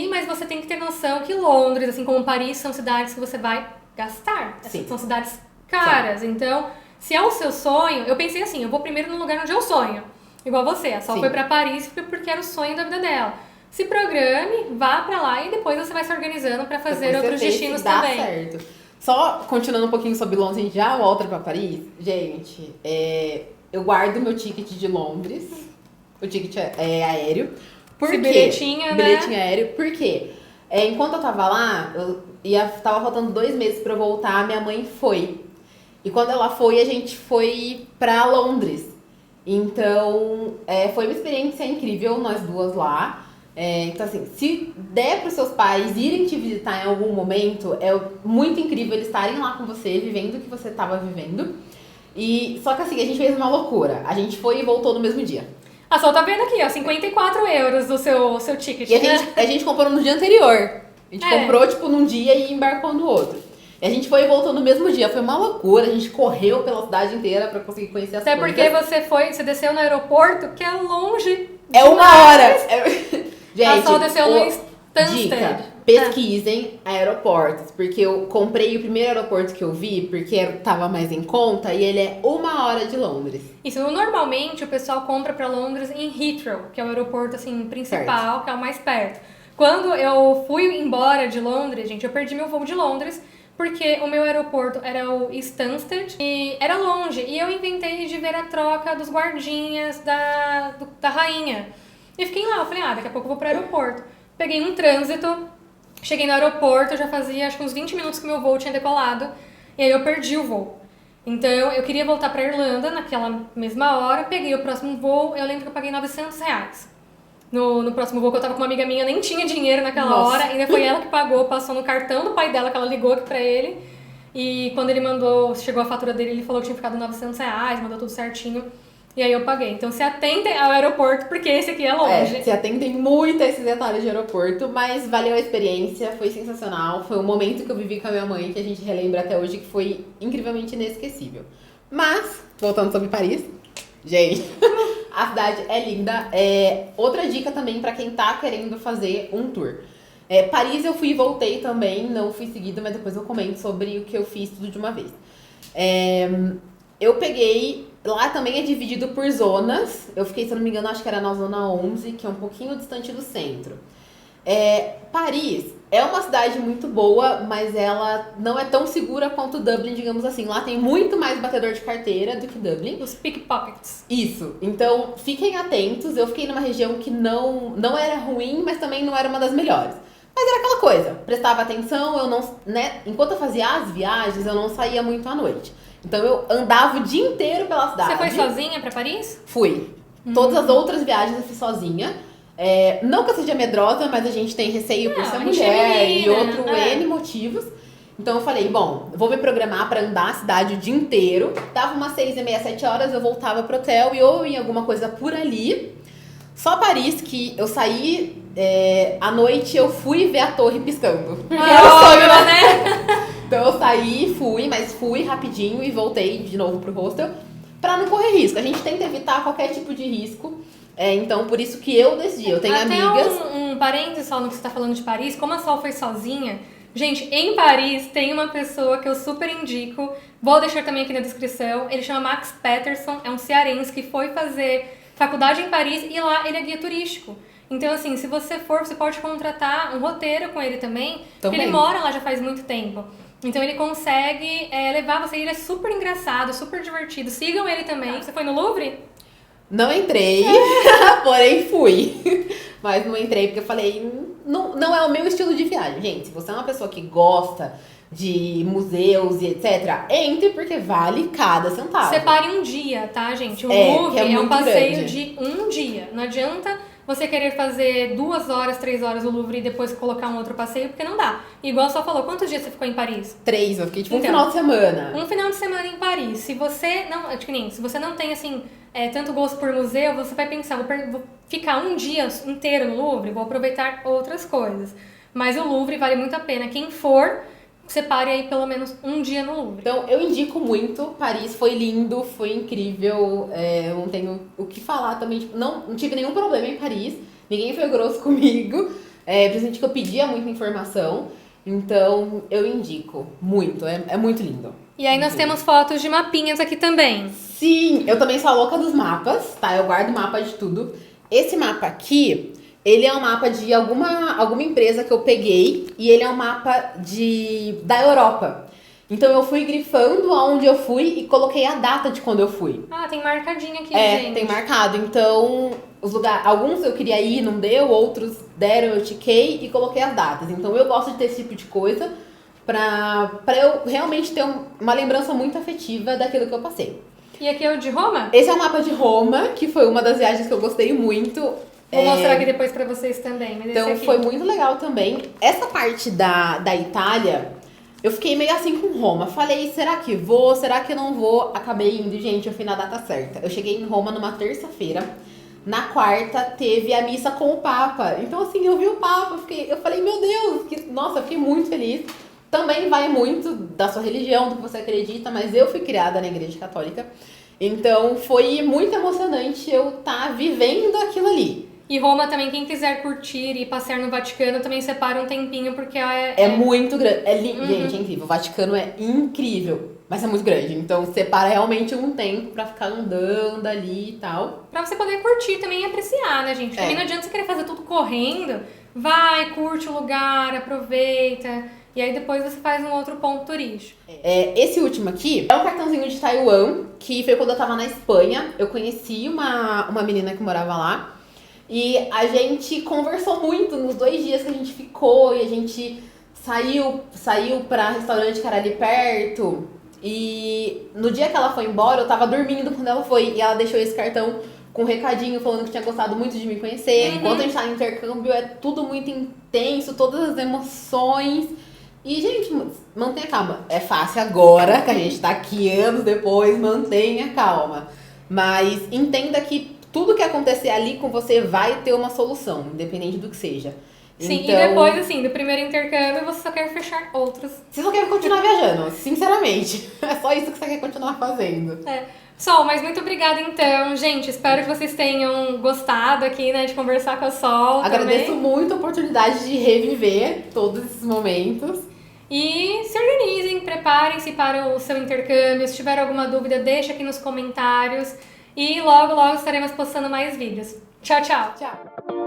Mas você tem que ter noção que Londres, assim como Paris, são cidades que você vai gastar. Sim. São cidades caras. Sim. Então, se é o seu sonho, eu pensei assim, eu vou primeiro no lugar onde eu sonho. Igual você, a Sol foi pra Paris porque era o sonho da vida dela. Se programe, vá pra lá e depois você vai se organizando pra fazer Depois outros você vê destinos se dá também. certo. Só continuando um pouquinho sobre Londres, a gente já volta pra Paris. Gente, eu guardo meu ticket de Londres. O ticket é aéreo. Por quê? Bilhetinho, né? Bilhetinho aéreo. Por quê? Enquanto eu tava lá, tava faltando 2 meses pra eu voltar, minha mãe foi. E quando ela foi, a gente foi pra Londres. Então, foi uma experiência incrível, nós duas lá. Então, assim, se der pros seus pais irem te visitar em algum momento, é muito incrível eles estarem lá com você, vivendo o que você tava vivendo. Só que assim, a gente fez uma loucura. A gente foi e voltou no mesmo dia. A Sol tá vendo aqui, ó, 54 euros do seu ticket. E a gente comprou no dia anterior. A gente comprou, tipo, num dia e embarcou no outro. E a gente foi e voltou no mesmo dia. Foi uma loucura. A gente correu pela cidade inteira pra conseguir conhecer as coisas. Até porque você desceu no aeroporto, que é longe. É uma hora. Gente, a Sol desceu no Stansted. Dica, pesquisem aeroportos. Porque eu comprei o primeiro aeroporto que eu vi, porque tava mais em conta, e ele é 1 hora de Londres. Isso, normalmente o pessoal compra pra Londres em Heathrow, que é o aeroporto assim, principal, que é o mais perto. Quando eu fui embora de Londres, gente, eu perdi meu voo de Londres, porque o meu aeroporto era o Stansted e era longe. E eu inventei de ver a troca dos guardinhas da rainha. E fiquei lá, eu falei, daqui a pouco eu vou pro aeroporto. Peguei um trânsito, cheguei no aeroporto, já fazia acho que uns 20 minutos que meu voo tinha decolado. E aí eu perdi o voo. Então eu queria voltar pra Irlanda naquela mesma hora, peguei o próximo voo, eu lembro que eu paguei R$900. No próximo voo que eu tava com uma amiga minha, nem tinha dinheiro naquela hora, ainda foi ela que pagou, passou no cartão do pai dela, que ela ligou aqui pra ele. E quando ele chegou a fatura dele, ele falou que tinha ficado R$900, mandou tudo certinho. E aí eu paguei. Então se atentem ao aeroporto, porque esse aqui é longe. Se atentem muito a esses detalhes de aeroporto, mas valeu a experiência, foi sensacional. Foi um momento que eu vivi com a minha mãe, que a gente relembra até hoje, que foi incrivelmente inesquecível. Mas, voltando sobre Paris, gente, a cidade é linda. Outra dica também pra quem tá querendo fazer um tour. Paris eu fui e voltei também, não fui seguida, mas depois eu comento sobre o que eu fiz tudo de uma vez. Eu peguei... Lá também é dividido por zonas. Eu fiquei, se eu não me engano, acho que era na zona 11, que é um pouquinho distante do centro. Paris é uma cidade muito boa, mas ela não é tão segura quanto Dublin, digamos assim. Lá tem muito mais batedor de carteira do que Dublin. Os pickpockets. Isso. Então, fiquem atentos. Eu fiquei numa região que não era ruim, mas também não era uma das melhores. Mas era aquela coisa. Prestava atenção, eu não... Né? Enquanto eu fazia as viagens, eu não saía muito à noite. Então eu andava o dia inteiro pela cidade. Você foi sozinha pra Paris? Fui. Todas as outras viagens eu fui sozinha. Não que eu seja medrosa, mas a gente tem receio por ser mulher e outro N motivos. Então eu falei, bom, vou me programar pra andar a cidade o dia inteiro. Dava umas 6h30, 7 horas, eu voltava pro hotel e ou em alguma coisa por ali. Só Paris que eu saí, à noite eu fui ver a torre piscando. Porque era o sonho, né? Então eu saí, fui rapidinho e voltei de novo pro hostel pra não correr risco. A gente tenta evitar qualquer tipo de risco. Então por isso que eu decidi. Eu tenho amigas. Um parênteses só no que você tá falando de Paris, como a Sol foi sozinha. Gente, em Paris tem uma pessoa que eu super indico. Vou deixar também aqui na descrição. Ele chama Max Peterson, é um cearense que foi fazer faculdade em Paris e lá ele é guia turístico. Então, assim, se você for, você pode contratar um roteiro com ele também, porque Também. ele mora lá já faz muito tempo. Então ele consegue levar você, ele é super engraçado, super divertido. Sigam ele também. Você foi no Louvre? Não entrei, porém fui. Mas não entrei porque eu falei, não é o meu estilo de viagem. Gente, se você é uma pessoa que gosta de museus e etc., entre porque vale cada centavo. Separe um dia, tá, gente? O que Louvre é é um muito passeio grande. de um dia. Não adianta você querer fazer 2 horas, 3 horas o Louvre e depois colocar um outro passeio, porque não dá. Igual só falou, quantos dias você ficou em Paris? 3, eu fiquei tipo Então, um final de semana. Um final de semana em Paris. Se você não tem, assim, tanto gosto por museu, você vai pensar, vou ficar um dia inteiro no Louvre, vou aproveitar outras coisas. Mas o Louvre vale muito a pena. Quem for, separe aí pelo menos um dia no Louvre. Então, eu indico muito. Paris foi lindo, foi incrível. Eu não tenho o que falar também. Tipo, não tive nenhum problema em Paris. Ninguém foi grosso comigo. Principalmente que eu pedia muita informação. Então, eu indico muito. É muito lindo. E aí nós temos fotos de mapinhas aqui também. Sim, eu também sou a louca dos mapas, tá? Eu guardo mapa de tudo. Esse mapa aqui, ele é um mapa de alguma empresa que eu peguei e ele é um mapa da Europa. Então eu fui grifando aonde eu fui e coloquei a data de quando eu fui. Ah, tem marcadinho aqui, gente. Tem marcado. Então, alguns eu queria ir, não deu, outros deram, eu tiquei e coloquei as datas. Então eu gosto de ter esse tipo de coisa pra eu realmente ter uma lembrança muito afetiva daquilo que eu passei. E aqui é o de Roma? Esse é o mapa de Roma, que foi uma das viagens que eu gostei muito. Vou mostrar aqui depois pra vocês também. Mas Então foi muito legal também. Essa parte da Itália, eu fiquei meio assim com Roma. Falei, será que vou? Será que não vou? Acabei indo, gente, eu fui na data certa. Eu cheguei em Roma numa terça-feira. Na quarta teve a missa com o Papa. Então assim, eu vi o Papa, eu falei, meu Deus, nossa, eu fiquei muito feliz. Também vai muito da sua religião, do que você acredita, mas eu fui criada na igreja católica. Então foi muito emocionante eu estar vivendo aquilo ali. E Roma também, quem quiser curtir e passear no Vaticano, também separa um tempinho, porque é muito grande. É lindo, Uhum. Gente, é incrível. O Vaticano é incrível, mas é muito grande. Então separa realmente um tempo pra ficar andando ali e tal. Pra você poder curtir também e apreciar, né, gente? Também não adianta você querer fazer tudo correndo. Vai, curte o lugar, aproveita. E aí depois você faz um outro ponto turístico. Esse último aqui é um cartãozinho de Taiwan, que foi quando eu tava na Espanha. Eu conheci uma menina que morava lá. E a gente conversou muito nos 2 dias que a gente ficou. E a gente saiu pra restaurante que era ali perto. E no dia que ela foi embora, eu tava dormindo quando ela foi. E ela deixou esse cartão com um recadinho falando que tinha gostado muito de me conhecer. Uhum. Enquanto a gente tá no intercâmbio, é tudo muito intenso, todas as emoções. E, gente, mantenha calma. É fácil agora, que a gente tá aqui anos depois, mantenha calma. Mas entenda que tudo que acontecer ali com você vai ter uma solução, independente do que seja. Sim, então, e depois, assim, do primeiro intercâmbio, você só quer fechar outros. você só quer continuar viajando, sinceramente. É só isso que você quer continuar fazendo. Sol, mas muito obrigada então, gente. Espero que vocês tenham gostado aqui, né, de conversar com a Sol. Agradeço também. muito a oportunidade de reviver todos esses momentos. E se organizem, preparem-se para o seu intercâmbio. Se tiver alguma dúvida, deixa aqui nos comentários. E logo, logo estaremos postando mais vídeos. Tchau, tchau! Tchau!